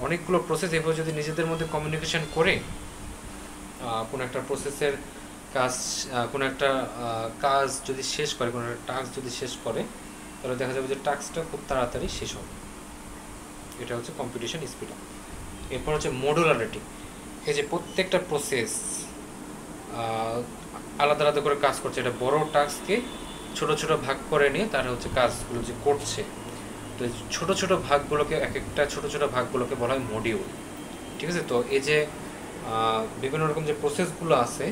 অনেকগুলো প্রসেস এভাবে যদি নিজেদের মধ্যে কমিউনিকেশন করে কোনো একটা প্রসেসের কাজ কোনো একটা কাজ যদি শেষ করে, কোনো একটা টাস্ক যদি শেষ করে তাহলে দেখা যাবে যে টাস্কটা খুব তাড়াতাড়ি শেষ হবে। এটা হচ্ছে কম্পিটিশন স্পিড আপ। এরপর হচ্ছে মডুলারিটি। এই যে প্রত্যেকটা প্রসেস আলাদা আলাদা করে কাজ করছে, এটা বড় টাস্ককে ছোট ছোট ভাগ করে নিয়ে তারা হচ্ছে কাজগুলো যে করছে। তো ছোট ছোট ভাগগুলোকে, এক একটা ছোট ছোট ভাগগুলোকে বলা হয় মডিউল। ঠিক আছে, তো এই যে বিভিন্ন রকম যে প্রসেসগুলো আছে,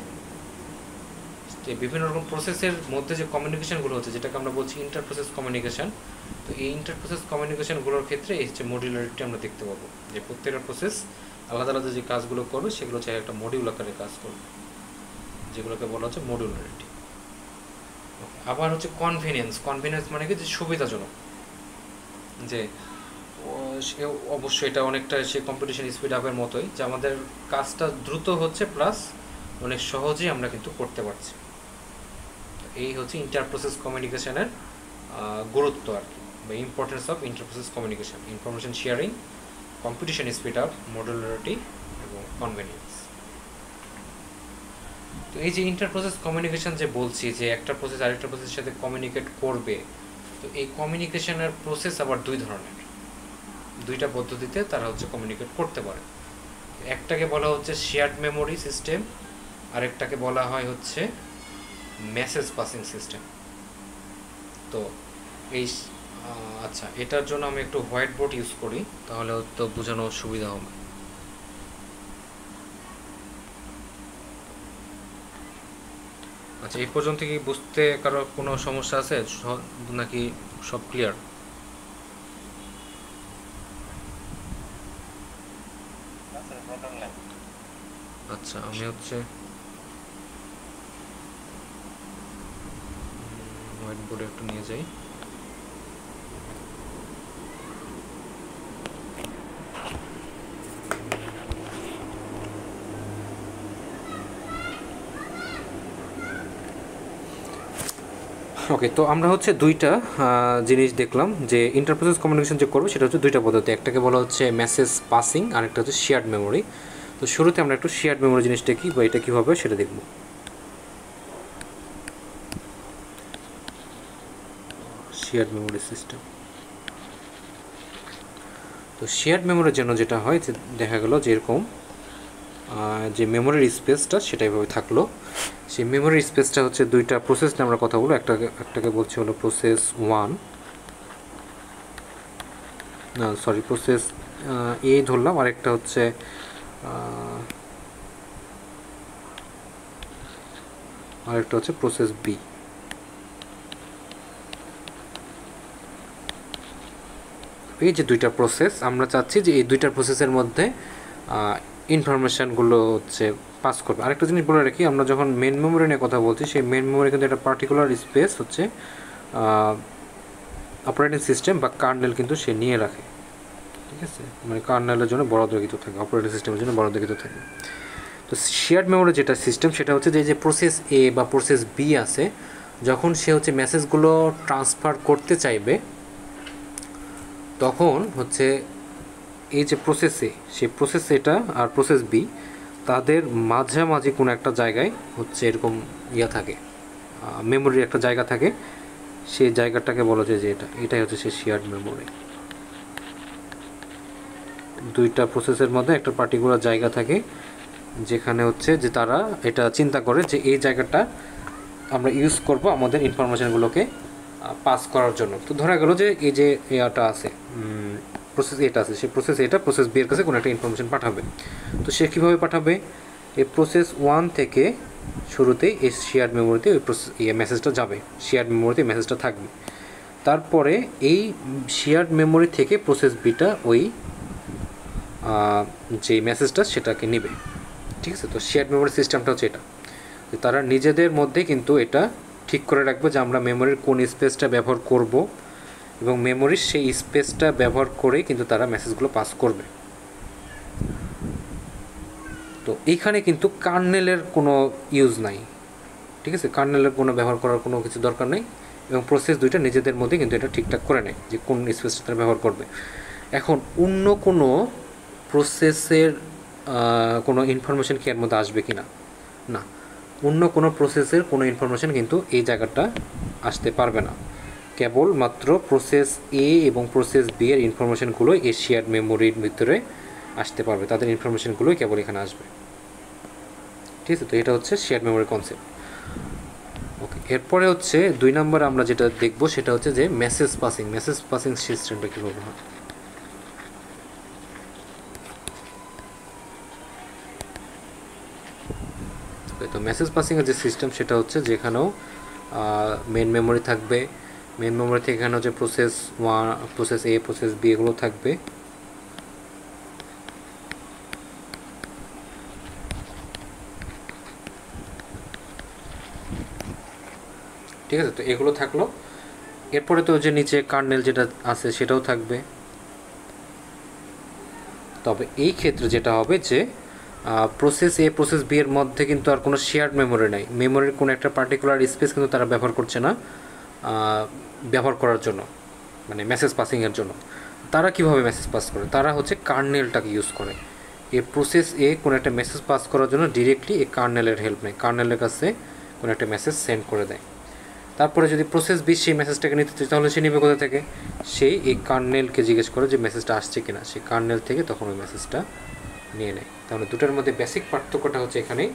যে বিভিন্ন রকম প্রসেসের মধ্যে যে কমিউনিকেশনগুলো হচ্ছে, যেটাকে আমরা বলছি ইন্টার প্রসেস কমিউনিকেশন। তো এই ইন্টার প্রসেস কমিউনিকেশনগুলোর ক্ষেত্রে এই হচ্ছে মডিউলারিটি আমরা দেখতে পাবো, যে প্রত্যেকটা প্রসেস আলাদা আলাদা যে কাজগুলো করবে সেগুলো হচ্ছে একটা মডিউল আকারে কাজ করবে, যেগুলোকে বলা হচ্ছে মডিউলারিটি। আবার হচ্ছে কনভিনিয়েন্স। কনভিনিয়েন্স মানে কি, যে সুবিধাজনক, যে সে অবশ্যই এটা অনেকটা সে কম্পিটিশন স্পিড আপের মতোই, যে আমাদের কাজটা দ্রুত হচ্ছে প্লাস অনেক সহজেই আমরা কিন্তু করতে পারছি। এই হচ্ছে ইন্টার প্রসেস কমিউনিকেশনের গুরুত্ব আর কি, বা importance of inter process communication: information sharing, competition speed up, modularity এবং কনভেনিয়েন্স। তো এই যে ইন্টার প্রসেস কমিউনিকেশন যে বলছি, যে একটা প্রসেস আরেকটা প্রসেসের সাথে কমিউনিকেট করবে, তো এই কমিউনিকেশনের প্রসেস আবার দুই ধরনের, দুইটা পদ্ধতিতে তারা হচ্ছে কমিউনিকেট করতে পারে। একটাকে বলা হচ্ছে শেয়ার্ড মেমোরি সিস্টেম, আরেকটাকে বলা হয় হচ্ছে মেসেজ পাসিং সিস্টেম। তো এই আচ্ছা, এটার জন্য আমি একটু হোয়াইট বোর্ড ইউজ করি, তাহলে তো বোঝানো সুবিধা হবে। আচ্ছা, এই পর্যন্ত কি বুঝতে কারো কোনো সমস্যা আছে নাকি সব ক্লিয়ার? আচ্ছা, আমি হচ্ছে হোয়াইট বোর্ডে একটু নিয়ে যাই। ওকে, তো আমরা হচ্ছে দুইটা জিনিস দেখলাম, যে ইন্টারপ্রসেস কমিউনিকেশন যে করবো সেটা হচ্ছে দুইটা পদ্ধতি, একটাকে বলা হচ্ছে মেসেজ পাসিং, আর একটা হচ্ছে শেয়ার্ড মেমোরি। তো শুরুতে আমরা একটু শেয়ার্ড মেমোরি জিনিসটা কি বা এটা কীভাবে সেটা দেখব। Shared memory system. তো শেয়ার্ড মেমোরির জন্য যেটা হয়, যে দেখা গেল যে এরকম যে মেমোরির স্পেসটা সেটা এভাবে থাকলো। সেই মেমোরির স্পেসটা হচ্ছে দুইটা প্রসেস নিয়ে আমরা কথা বলবো, একটাকে বলছি হলো প্রসেস 1, না সরি প্রসেস এ ধরলাম, আরেকটা হচ্ছে প্রসেস বি। এই যে দুইটা প্রসেস, আমরা চাচ্ছি যে এই দুইটা প্রসেসের মধ্যে ইনফরমেশানগুলো হচ্ছে পাস করবে। আরেকটা জিনিস বলে রাখি, আমরা যখন মেন মেমোরি নিয়ে কথা বলছি, সেই মেন মেমোরি কিন্তু একটা পার্টিকুলার স্পেস হচ্ছে অপারেটিং সিস্টেম বা কার্নেল কিন্তু সে নিয়ে রাখে। ঠিক আছে, মানে কার্নেলের জন্য বরাদ্দকৃত থাকে, অপারেটিং সিস্টেমের জন্য বরাদ্দকৃত থাকে। তো শেয়ার্ড মেমোরি যেটা সিস্টেম, সেটা হচ্ছে যে প্রসেস এ বা প্রসেস বি আছে, যখন সে হচ্ছে মেসেজগুলো ট্রান্সফার করতে চাইবে, তখন হচ্ছে এই যে প্রসেস এ, সেই প্রসেস এটা আর প্রসেস বি, তাদের মাঝামাঝি কোনো একটা জায়গায় হচ্ছে এরকম থাকে, মেমোরির একটা জায়গা থাকে, সেই জায়গাটাকে বলা যায় যে এটাই হচ্ছে সেই শেয়ার্ড মেমোরি। দুইটা প্রসেসের মধ্যে একটা পার্টিকুলার জায়গা থাকে, যেখানে হচ্ছে যে তারা এটা চিন্তা করে যে এই জায়গাটা আমরা ইউজ করব আমাদের ইনফরমেশানগুলোকে পাস করার জন্য। তো ধরা গেল যে এই যে এটা আছে, প্রসেস এটা আছে, সেই প্রসেস এটা প্রসেস বি এর কাছে কোনো একটা ইনফরমেশান পাঠাবে। তো সে কীভাবে পাঠাবে? এই প্রসেস 1 থেকে শুরুতেই এই শেয়ার্ড মেমোরিতে ওই মেসেজটা যাবে, শেয়ার্ড মেমোরিতে মেসেজটা থাকবে। তারপরে এই শেয়ার্ড মেমোরি থেকে প্রসেস বিটা ওই যে মেসেজটা সেটাকে নেবে। ঠিক আছে, তো শেয়ার্ড মেমোরি সিস্টেমটা হচ্ছে এটা, যে তারা নিজেদের মধ্যে কিন্তু এটা ঠিক করে রাখবে যে আমরা মেমোরির কোন স্পেসটা ব্যবহার করব, এবং মেমোরির সেই স্পেসটা ব্যবহার করেই কিন্তু তারা মেসেজগুলো পাস করবে। তো এইখানে কিন্তু কার্নেলের কোনো ইউজ নাই। ঠিক আছে, কার্নেলের কোনো ব্যবহার করার কোনো কিছু দরকার নেই, এবং প্রসেস দুইটা নিজেদের মধ্যে কিন্তু এটা ঠিকঠাক করে নেয় যে কোন স্পেসটা তারা ব্যবহার করবে। এখন অন্য কোনো প্রসেসের কোনো ইনফরমেশান কি এর মধ্যে আসবে কি না, না, অন্য কোনো প্রসেসের কোনো ইনফরমেশান কিন্তু এই জায়গাটা আসতে পারবে না। কেবলমাত্র প্রসেস এ এবং প্রসেস বি এর ইনফরমেশানগুলো এই শেয়ার্ড মেমোরির ভিতরে আসতে পারবে, তাদের ইনফরমেশানগুলোই কেবল এখানে আসবে। ঠিক আছে। তো এটা হচ্ছে শেয়ার্ড মেমোরি কনসেপ্ট। ওকে, এরপরে হচ্ছে 2 নম্বর আমরা যেটা দেখব সেটা হচ্ছে যে মেসেজ পাসিং সিস্টেমটা কীভাবে হয়। তো মেসেজ পাসিংয়ের যে সিস্টেম সেটা হচ্ছে যেখানেও মেন মেমোরি থাকবে, মেন মেমোরি থেকে এখানে হচ্ছে প্রসেস এ, প্রসেস বি এগুলো থাকবে। ঠিক আছে, তো এগুলো থাকলো। এরপরে তো যে নিচে কার্নেল যেটা আছে সেটাও থাকবে। তবে এই ক্ষেত্রে যেটা হবে যে প্রসেস এ প্রসেস বি এর মধ্যে কিন্তু আর কোনো শেয়ার্ড মেমোরি নাই, মেমোরির কোনো একটা পার্টিকুলার স্পেস কিন্তু তারা ব্যবহার করছে না ব্যবহার করার জন্য, মানে মেসেজ পাসিংয়ের জন্য। তারা কিভাবে মেসেজ পাস করে, তারা হচ্ছে কার্নেলটাকে ইউজ করে। এই প্রসেস এ কোনো একটা মেসেজ পাস করার জন্য ডিরেক্টলি এই কার্নেলের হেল্প নেয়, কার্নেলের কাছে কোনো একটা মেসেজ সেন্ড করে দেয়। তারপরে যদি প্রসেস বি সেই মেসেজটাকে নিতে চায় তাহলে সে নেবে কোথা থেকে, সেই এই কার্নেলকে জিজ্ঞেস করে যে মেসেজটা আসছে কিনা, সেই কার্নেল থেকে তখন ওই মেসেজটা নিয়ে নেয়। তাহলে দুটার মধ্যে বেসিক পার্থক্যটা হচ্ছে এখানেই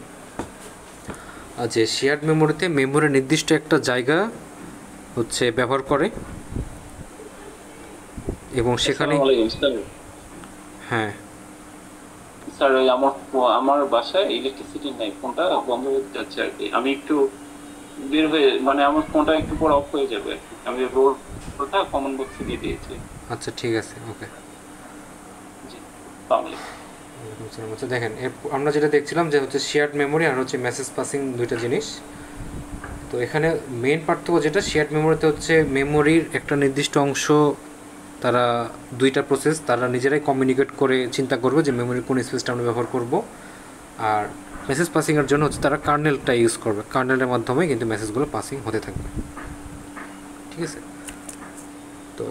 যে শেয়ার্ড মেমোরিতে মেমোরির নির্দিষ্ট একটা জায়গা হচ্ছে ব্যবহার করে এবং সেখানে হ্যাঁ স্যার ওই আমার বাসায় ইলেকট্রিসিটি নাই, ফোনটা বন্ধ হয়ে যাচ্ছে আর কি। আমি একটু বের হয়ে, মানে আমার ফোনটা একটু পর অফ হয়ে যাবে আর কি। আমি রোডটা কমন বক্সে দিয়ে দিয়েছি। আচ্ছা ঠিক আছে, ওকে। জি, তাহলে আচ্ছা দেখেন, আমরা যেটা দেখছিলাম যে হচ্ছে শেয়ার্ড মেমোরি আর হচ্ছে মেসেজ পাসিং দুইটা জিনিস। তো এখানে মেইন পার্থক্য যেটা, শেয়ার্ড মেমোরিতে হচ্ছে মেমোরির একটা নির্দিষ্ট অংশ তারা দুইটা প্রসেস তারা নিজেরাই কমিউনিকেট করে চিন্তা করবে যে মেমোরির কোন স্পেসটা আমরা ব্যবহার করব। আর মেসেজ পাসিংয়ের জন্য হচ্ছে তারা কার্নেলটা ইউজ করবে, কার্নেলের মাধ্যমে কিন্তু মেসেজগুলো পাসিং হতে থাকবে। ঠিক আছে, তো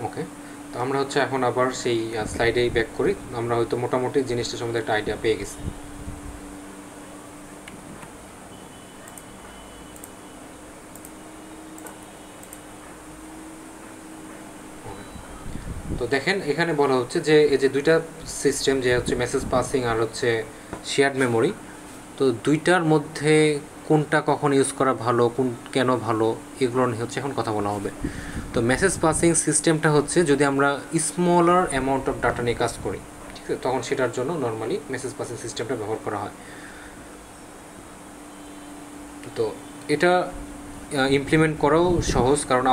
ওকে। তো আমরা হচ্ছে এখন আবার সেই স্লাইডেই ব্যাক করি। আমরা হয়তো মোটামুটি জিনিসটা সম্বন্ধে একটা আইডিয়া পেয়ে গেছি। তো দেখেন এখানে বলা হচ্ছে যে এই যে দুইটা সিস্টেম যে হচ্ছে মেসেজ পাসিং আর হচ্ছে শেয়ার্ড মেমোরি, তো দুইটার মধ্যে কোনটা কখন ইউজ করা ভালো, কোন কেন ভালো, এগুলো নিয়ে হচ্ছে এখন কথা বলা হবে। তো মেসেজ পাসিং সিস্টেমটা হচ্ছে যদি আমরা স্মলার অ্যামাউন্ট অফ ডাটা নিয়ে কাজ করি, ঠিক আছে, তখন সেটার জন্য নর্মালি মেসেজ পাসিং সিস্টেমটা ব্যবহার করা হয়। তো এটা ইমপ্লিমেন্ট করাও সহজ, কারণ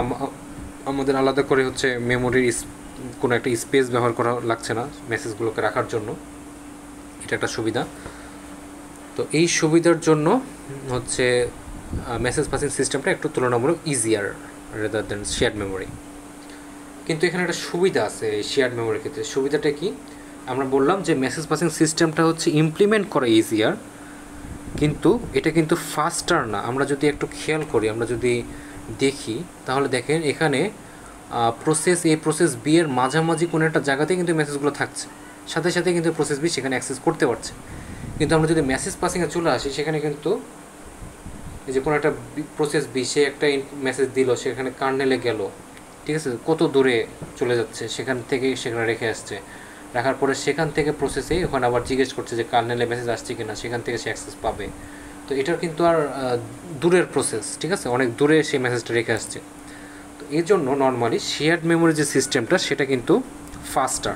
আমাদের আলাদা করে হচ্ছে মেমোরির কোনো একটা স্পেস ব্যবহার করা লাগছে না মেসেজগুলোকে রাখার জন্য, এটা একটা সুবিধা। তো এই সুবিধার জন্য হচ্ছে মেসেজ পাসিং সিস্টেমটা একটু তুলনামূলক easier rather than shared memory. কিন্তু এখানে একটা সুবিধা আছে এই শেয়ার্ড মেমোরির ক্ষেত্রে। সুবিধাটা কি, আমরা বললাম যে মেসেজ পাসিং সিস্টেমটা হচ্ছে ইমপ্লিমেন্ট করা ইজিয়ার, কিন্তু এটা কিন্তু ফাস্টার না। আমরা যদি একটু খেয়াল করি, আমরা যদি দেখি তাহলে দেখেন এখানে প্রসেস এ প্রসেস বি এর মাঝামাঝি কোনো একটা জায়গাতেই কিন্তু মেসেজগুলো থাকছে, সাথে সাথে কিন্তু প্রসেস বি সেখানে অ্যাক্সেস করতে পারছে। কিন্তু আমরা যদি মেসেজ পাসিংয়ে চলে আসি, সেখানে কিন্তু এই যে কোনো একটা প্রসেস বি সে একটা মেসেজ দিল, সেখানে কার্নেলে গেল, ঠিক আছে, কত দূরে চলে যাচ্ছে, সেখান থেকে সেখানে রেখে আসছে, রাখার পরে সেখান থেকে প্রসেসে ওখানে আবার জিজ্ঞেস করছে যে কার্নেলে মেসেজ আসছে কিনা, সেখান থেকে সে অ্যাক্সেস পাবে। তো এটার কিন্তু আর দূরের প্রসেস, ঠিক আছে, অনেক দূরে সেই মেসেজটা রেখে আসছে। তো এই জন্য নর্মালি শেয়ার্ড মেমোরি যে সিস্টেমটা সেটা কিন্তু ফাস্টার,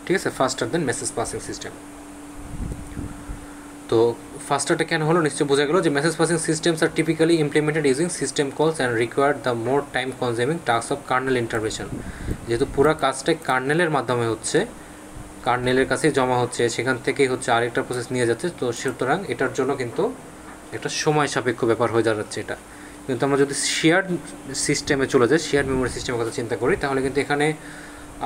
ঠিক আছে, ফাস্টার দেন মেসেজ পাসিং সিস্টেম। তো ফাস্টারটা কেন হলো, নিশ্চয়ই বোঝা গেল যে মেসেজ পাসিং সিস্টেমস আর টিপিক্যালি ইমপ্লিমেন্টেড ইউজিং সিস্টেম কলস and require the more time consuming task of kernel intervention. যেহেতু পুরো কাজটাই কার্নেলের মাধ্যমে হচ্ছে, কার্নেলের কাছেই জমা হচ্ছে, সেখান থেকেই হচ্ছে আরেকটা প্রসেস নিয়ে যাচ্ছে, তো সুতরাং এটার জন্য কিন্তু একটা সময় সাপেক্ষ ব্যাপার হয়ে দাঁড়াচ্ছে এটা। কিন্তু আমরা যদি শেয়ার্ড সিস্টেমে চলে যাই, শেয়ার্ড মেমোরি সিস্টেমের কথা চিন্তা করি, তাহলে কিন্তু এখানে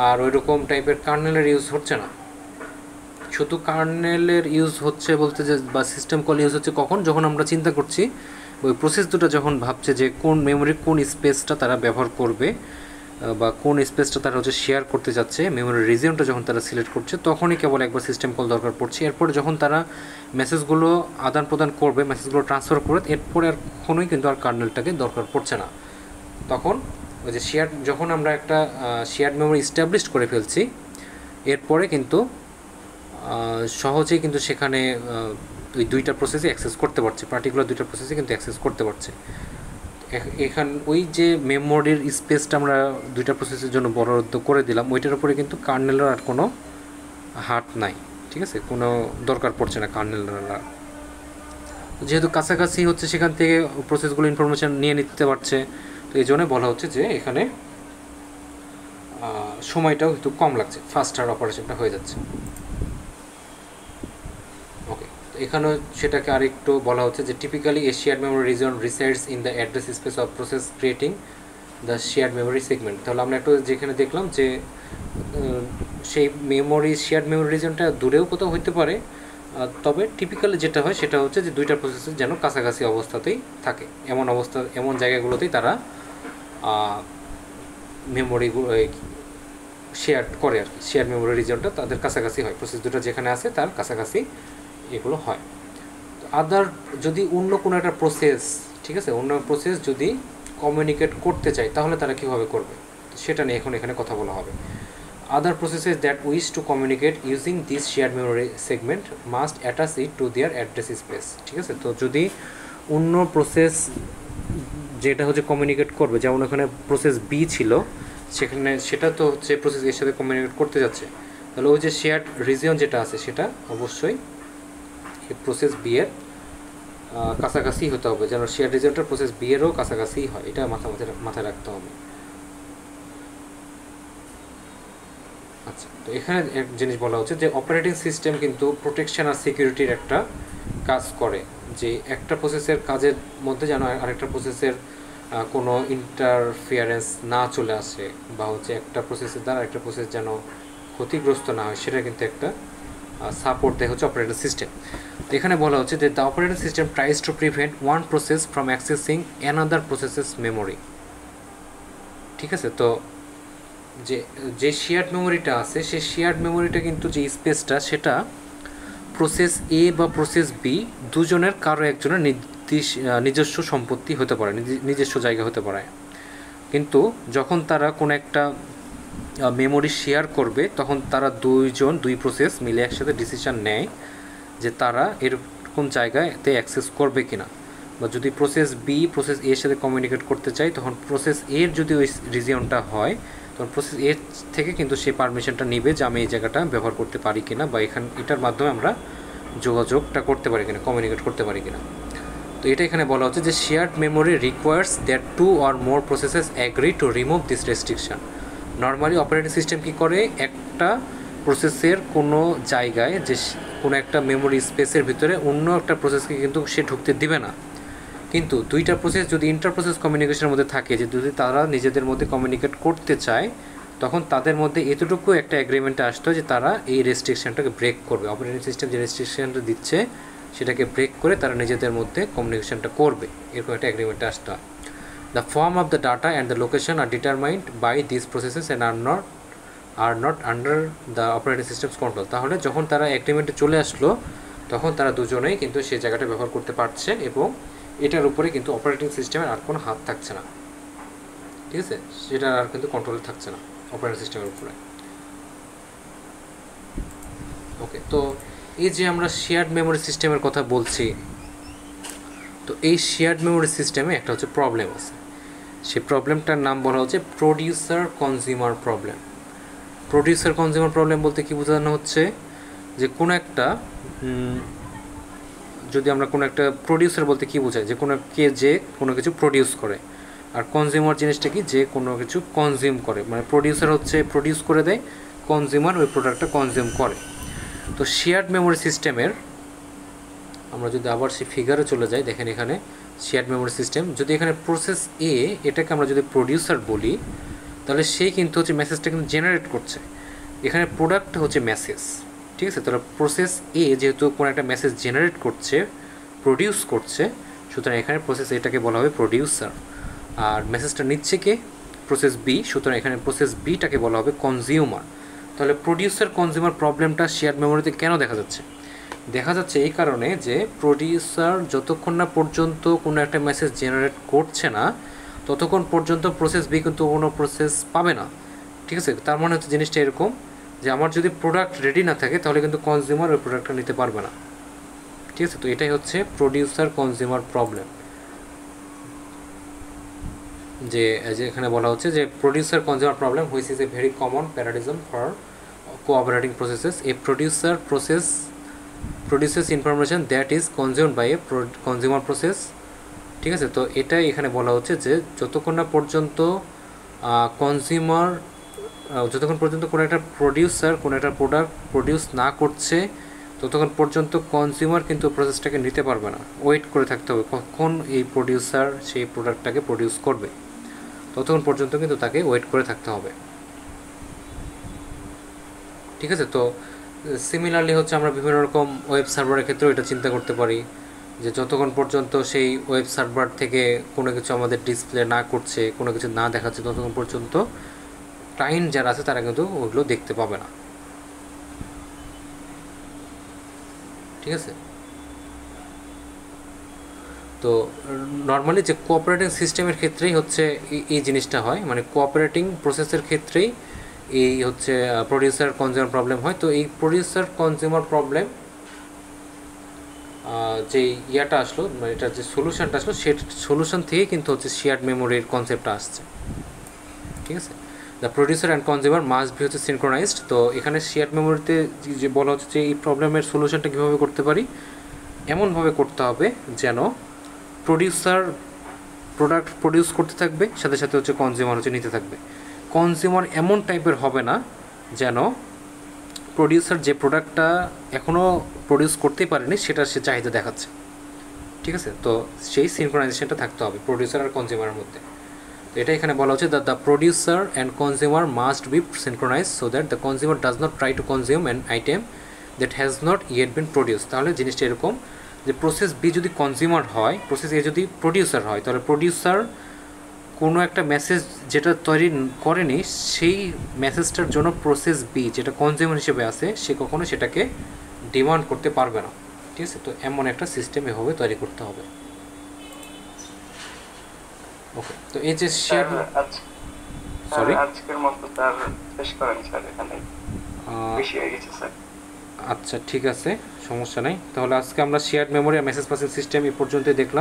আর ওই রকম টাইপের কার্নেলের ইউজ হচ্ছে না। শুধু কার্নেলের ইউজ হচ্ছে বলতে যে বা সিস্টেম কল ইউজ হচ্ছে কখন, যখন আমরা চিন্তা করছি ওই প্রসেস দুটো যখন ভাবছে যে কোন মেমোরির কোন স্পেসটা তারা ব্যবহার করবে বা কোন স্পেসটা তারা হচ্ছে শেয়ার করতে যাচ্ছে, মেমোরির রিজিয়নটা যখন তারা সিলেক্ট করছে, তখনই কেবল একবার সিস্টেম কল দরকার পড়ছে। এরপরে যখন তারা মেসেজগুলো আদান প্রদান করবে, মেসেজগুলো ট্রান্সফার করবে, এরপরে আর কখনোই কিন্তু আর কার্নেলটাকে দরকার পড়ছে না। তখন ওই যে যখন আমরা একটা শেয়ার্ড মেমোরি ইস্টাবলিশ করে ফেলছি, এরপরে কিন্তু সহজেই কিন্তু সেখানে ওই দুইটা প্রসেসই অ্যাক্সেস করতে পারছে, পার্টিকুলার দুইটা প্রসেসই কিন্তু অ্যাক্সেস করতে পারছে। ওই যে মেমোরির স্পেসটা আমরা দুইটা প্রসেসের জন্য বরাদ্দ করে দিলাম, ওইটার উপরে কিন্তু কার্নেলের আর কোনো হাত নাই, ঠিক আছে, কোনো দরকার পড়ছে না কার্নেলের। যেহেতু কাছাকাছি হচ্ছে সেখান থেকে প্রসেসগুলো ইনফরমেশান নিয়ে নিতে পারছে, তো এই জন্য বলা হচ্ছে যে এখানে সময়টাও একটু কম লাগছে, ফাস্টার অপারেশনটা হয়ে যাচ্ছে। ওকে, তো এখানেও সেটাকে আরেকটু বলা হচ্ছে যে typically A shared memory reason resides in the address space of process creating the shared memory segment. তাহলে আমরা একটু যেখানে দেখলাম যে সেই শেয়ার্ড মেমোরি রিজনটা দূরেও কোথাও হইতে পারে, তবে টিপিক্যালি যেটা হয় সেটা হচ্ছে যে দুইটা প্রসেসের যেন কাছাকাছি অবস্থাতেই থাকে, এমন জায়গাগুলোতেই তারা মেমোরিগুলো শেয়ার করে আর কি। শেয়ার মেমোরি রিজনটা তাদের কাছাকাছি হয়, প্রসেস দুটো যেখানে আছে তার কাছাকাছি এগুলো হয়। আদার যদি অন্য কোনো একটা প্রসেস, ঠিক আছে, অন্য প্রসেস যদি কমিউনিকেট করতে চায় তাহলে তারা কীভাবে করবে সেটা নিয়ে এখানে কথা বলা হবে। Other processes that wish to communicate using this shared memory segment must attach it to their address space, ঠিক আছে। তো যদি অন্য প্রসেস যেটা হচ্ছে কমিউনিকেট করবে, যেমন ওখানে প্রসেস বি ছিল, সেটা তো হচ্ছে প্রসেস এর সাথে কমিউনিকেট করতে যাচ্ছে, তাহলে ওই যে শেয়ার্ড রিজিয়ন যেটা আছে সেটা অবশ্যই প্রসেস বি এর কাছাকাছি হতে হবে, যেন শেয়ার্ড রিজিয়নটা প্রসেস বি এরও কাছাকাছি হয়, এটা মাথায় রাখতে হবে। আচ্ছা, তো এখানে এক জিনিস বলা হচ্ছে যে অপারেটিং সিস্টেম কিন্তু প্রোটেকশন আর সিকিউরিটির একটা কাজ করে, যে একটা প্রসেসের কাজের মধ্যে যেন আরেকটা প্রসেসের কোনো ইন্টারফিয়ারেন্স না চলে আসে, বা হচ্ছে একটা প্রসেসের দ্বারা একটা প্রসেস যেন ক্ষতিগ্রস্ত না হয়, সেটা কিন্তু একটা সাপোর্ট দেয় হচ্ছে অপারেটিং সিস্টেম। তো এখানে বলা হচ্ছে যে the operating system tries to prevent one process from accessing another processes memory, ঠিক আছে। তো যে শেয়ার্ড মেমোরিটা আছে সেই শেয়ার্ড মেমোরিটা কিন্তু যে স্পেসটা সেটা প্রসেস এ বা প্রসেস বি দুজনের কারো একজনের নিজস্ব সম্পত্তি হতে পারে, নিজস্ব জায়গা হতে পারে। কিন্তু যখন তারা কোনো একটা মেমোরি শেয়ার করবে তখন তারা দুই প্রসেস মিলে একসাথে ডিসিশন নেয় যে তারা এরকম জায়গাতে অ্যাক্সেস করবে কিনা, বা যদি প্রসেস বি প্রসেস এর সাথে কমিউনিকেট করতে চায় তখন প্রসেস এর যদি ওই রিজিয়নটা হয় তখন প্রসেস এর থেকে কিন্তু সেই পারমিশনটা নেবে যে আমি এই জায়গাটা ব্যবহার করতে পারি কিনা, বা এটার মাধ্যমে আমরা যোগাযোগটা করতে পারি কিনা, কমিউনিকেট করতে পারি কিনা। তো এটা এখানে বলা হচ্ছে যে shared memory requires that 2 or more processes agree to remove this restriction. Normally operating system কী করে, একটা প্রসেসের কোনো জায়গায় যে কোনো একটা মেমোরি স্পেসের ভিতরে অন্য একটা প্রসেসকে কিন্তু সে ঢুকতে দিবে না। কিন্তু দুইটা প্রসেস যদি ইন্টার প্রসেস কমিউনিকেশনের মধ্যে থাকে, যে যদি তারা নিজেদের মধ্যে কমিউনিকেট করতে চায় তখন তাদের মধ্যে এতটুকু একটা এগ্রিমেন্টে আসতে হয় যে তারা এই রেস্ট্রিকশনটাকে ব্রেক করবে, অপারেটিং সিস্টেম যে রেস্ট্রিকশনটা দিচ্ছে সেটাকে ব্রেক করে তারা নিজেদের মধ্যে কমিউনিকেশনটা করবে, এরকম একটা এগ্রিমেন্টে আসতে হয়। The form of the data and the location are determined by this processes and are not under the operating systems control. তাহলে যখন তারা এগ্রিমেন্টে চলে আসলো তখন তারা দুজনেই কিন্তু সেই জায়গাটা ব্যবহার করতে পারছে, এবং এটার উপরে কিন্তু অপারেটিং সিস্টেমের আর কোনো হাত থাকছে না, ঠিক আছে, সেটা আর কিন্তু কন্ট্রোলে থাকছে না অপারেটিং সিস্টেমের উপরে। ওকে, তো এই যে আমরা শেয়ার্ড মেমোরি সিস্টেমের কথা বলছি, তো এই শেয়ার্ড মেমোরি সিস্টেমে একটা হচ্ছে প্রবলেম আছে, সেই প্রবলেমটার নাম বলা হচ্ছে producer consumer problem. Producer consumer problem বলতে কী বোঝানো হচ্ছে, যে কোনো একটা যদি আমরা কোনো একটা প্রডিউসার বলতে কী বোঝায়, যে কোনো কিছু প্রডিউস করে, আর কনজিউমার জিনিসটা কি, যে কোনো কিছু কনজিউম করে, মানে প্রডিউসার হচ্ছে প্রডিউস করে দেয়, কনজিউমার ওই প্রোডাক্টটা কনজিউম করে। তো শেয়ার্ড মেমোরি সিস্টেমের আমরা যদি আবার সেই ফিগারে চলে যাই, দেখেন এখানে শেয়ার্ড মেমোরি সিস্টেম, যদি এখানে প্রসেস এ এটাকে আমরা যদি প্রডিউসার বলি তাহলে সেই কিন্তু হচ্ছে মেসেজটা কিন্তু জেনারেট করছে, এখানে প্রোডাক্ট হচ্ছে মেসেজ, ঠিক আছে। তাহলে প্রসেস এ যেহেতু কোনো একটা মেসেজ জেনারেট করছে, প্রডিউস করছে, সুতরাং এখানে প্রসেস এটাকে বলা হবে প্রডিউসার, আর মেসেজটা নিচ্ছে কে, প্রসেস বি, সুতরাং এখানে প্রসেস বিটাকে বলা হবে কনজিউমার। তাহলে প্রডিউসার কনজিউমার প্রবলেমটা শেয়ার্ড মেমোরিতে কেন দেখা যাচ্ছে? দেখা যাচ্ছে এই কারণে যে প্রডিউসার যতক্ষণ না পর্যন্ত কোনো একটা মেসেজ জেনারেট করছে না ততক্ষণ পর্যন্ত প্রসেস বি কিন্তু কোনো প্রসেস পাবে না, ঠিক আছে। তার মানে হচ্ছে জিনিসটা এরকম যে আমার যদি প্রোডাক্ট রেডি না থাকে তাহলে কিন্তু কনজিউমার ওই প্রোডাক্টটা নিতে পারবে না। ঠিক আছে, তো এটাই হচ্ছে প্রোডিউসার কনজিউমার প্রবলেম। যে এখানে বলা হচ্ছে যে producer consumer problem which is a very common paradigm for cooperating processes. A producer produces information that is consumed by a consumer process. ঠিক আছে, তো এটাই এখানে বলা হচ্ছে যে যতক্ষণ না পর্যন্ত কনজিউমার যতক্ষণ পর্যন্ত কোনো একটা প্রডিউসার কোনো একটা প্রোডাক্ট প্রডিউস না করছে ততক্ষণ পর্যন্ত কনজিউমার কিন্তু প্রসেসটাকে নিতে পারবে না, ওয়েট করে থাকতে হবে কখন এই প্রডিউসার সেই প্রোডাক্টটাকে প্রডিউস করবে, ততক্ষণ পর্যন্ত কিন্তু তাকে ওয়েট করে থাকতে হবে। ঠিক আছে, তো সিমিলারলি হচ্ছে আমরা বিভিন্ন রকম ওয়েব সার্ভারের ক্ষেত্রেও এটা চিন্তা করতে পারি যে যতক্ষণ পর্যন্ত সেই ওয়েব সার্ভার থেকে কোনো কিছু আমাদের ডিসপ্লে না করছে, কোনো কিছু না দেখাচ্ছে, ততক্ষণ পর্যন্ত ক্লায়েন্ট যারা আছে তারা কিন্তু ওগুলো দেখতে পাবে না। ঠিক আছে, তো নর্মালি যে কোঅপারেটিং সিস্টেমের ক্ষেত্রেই হচ্ছে এই জিনিসটা হয়, মানে কোঅপারেটিং প্রসেসের ক্ষেত্রেই এই হচ্ছে প্রডিউসার কনজিউমার প্রবলেম হয়। তো এই প্রডিউসার কনজিউমার প্রবলেম যে ইয়াটা আসলো, মানে এটার যে সলিউশনটা আসলো, সে সলিউশন থেকে কিন্তু হচ্ছে শেয়ার্ড মেমোরির কনসেপ্টটা আসছে। ঠিক আছে, the producer and consumer must be হচ্ছে সিনক্রোনাইজড। তো এখানে শেয়ার্ড মেমোরিতে যে বলা হচ্ছে যে এই প্রবলেমের সলিউশনটা কীভাবে করতে পারি, এমনভাবে করতে হবে যেন প্রডিউসার প্রোডাক্ট প্রডিউস করতে থাকবে, সাথে সাথে হচ্ছে কনজিউমার হচ্ছে নিতে থাকবে। কনজিউমার এমন টাইপের হবে না যেন প্রডিউসার যে প্রোডাক্টটা এখনও প্রডিউস করতেই পারেনি সেটা সে চাহিদা দেখাচ্ছে। ঠিক আছে, তো সেই সিনক্রোনাইজেশনটা থাকতে হবে প্রডিউসার আর কনজিউমারের মধ্যে। তো এটা এখানে বলা হচ্ছে the producer and consumer must be synchronise so that the consumer does not try to consume an item that has not yet bin produce. তাহলে জিনিসটা এরকম যে প্রসেস বি যদি কনজিউমার হয়, প্রসেস এ যদি প্রডিউসার হয়, তাহলে প্রডিউসার কোনো একটা মেসেজ যেটা তৈরি করেনি সেই মেসেজটার জন্য প্রসেস বি যেটা কনজিউমার হিসেবে আছে সে কখনো সেটাকে ডিমান্ড করতে পারবে না। ঠিক আছে, তো এমন একটা সিস্টেম এভাবে তৈরি করতে হবে। ওকে, তো এই যে শেয়ার সরি আজকের মতো স্যার শেষ করেন স্যার, এখানে বেশি হয়ে গেছে স্যার। আচ্ছা ঠিক আছে, সমস্যা নাই। তাহলে আজকে আমরা শেয়ার্ড মেমোরি আর মেসেজ পাসিং সিস্টেম এই পর্যন্তই দেখলাম।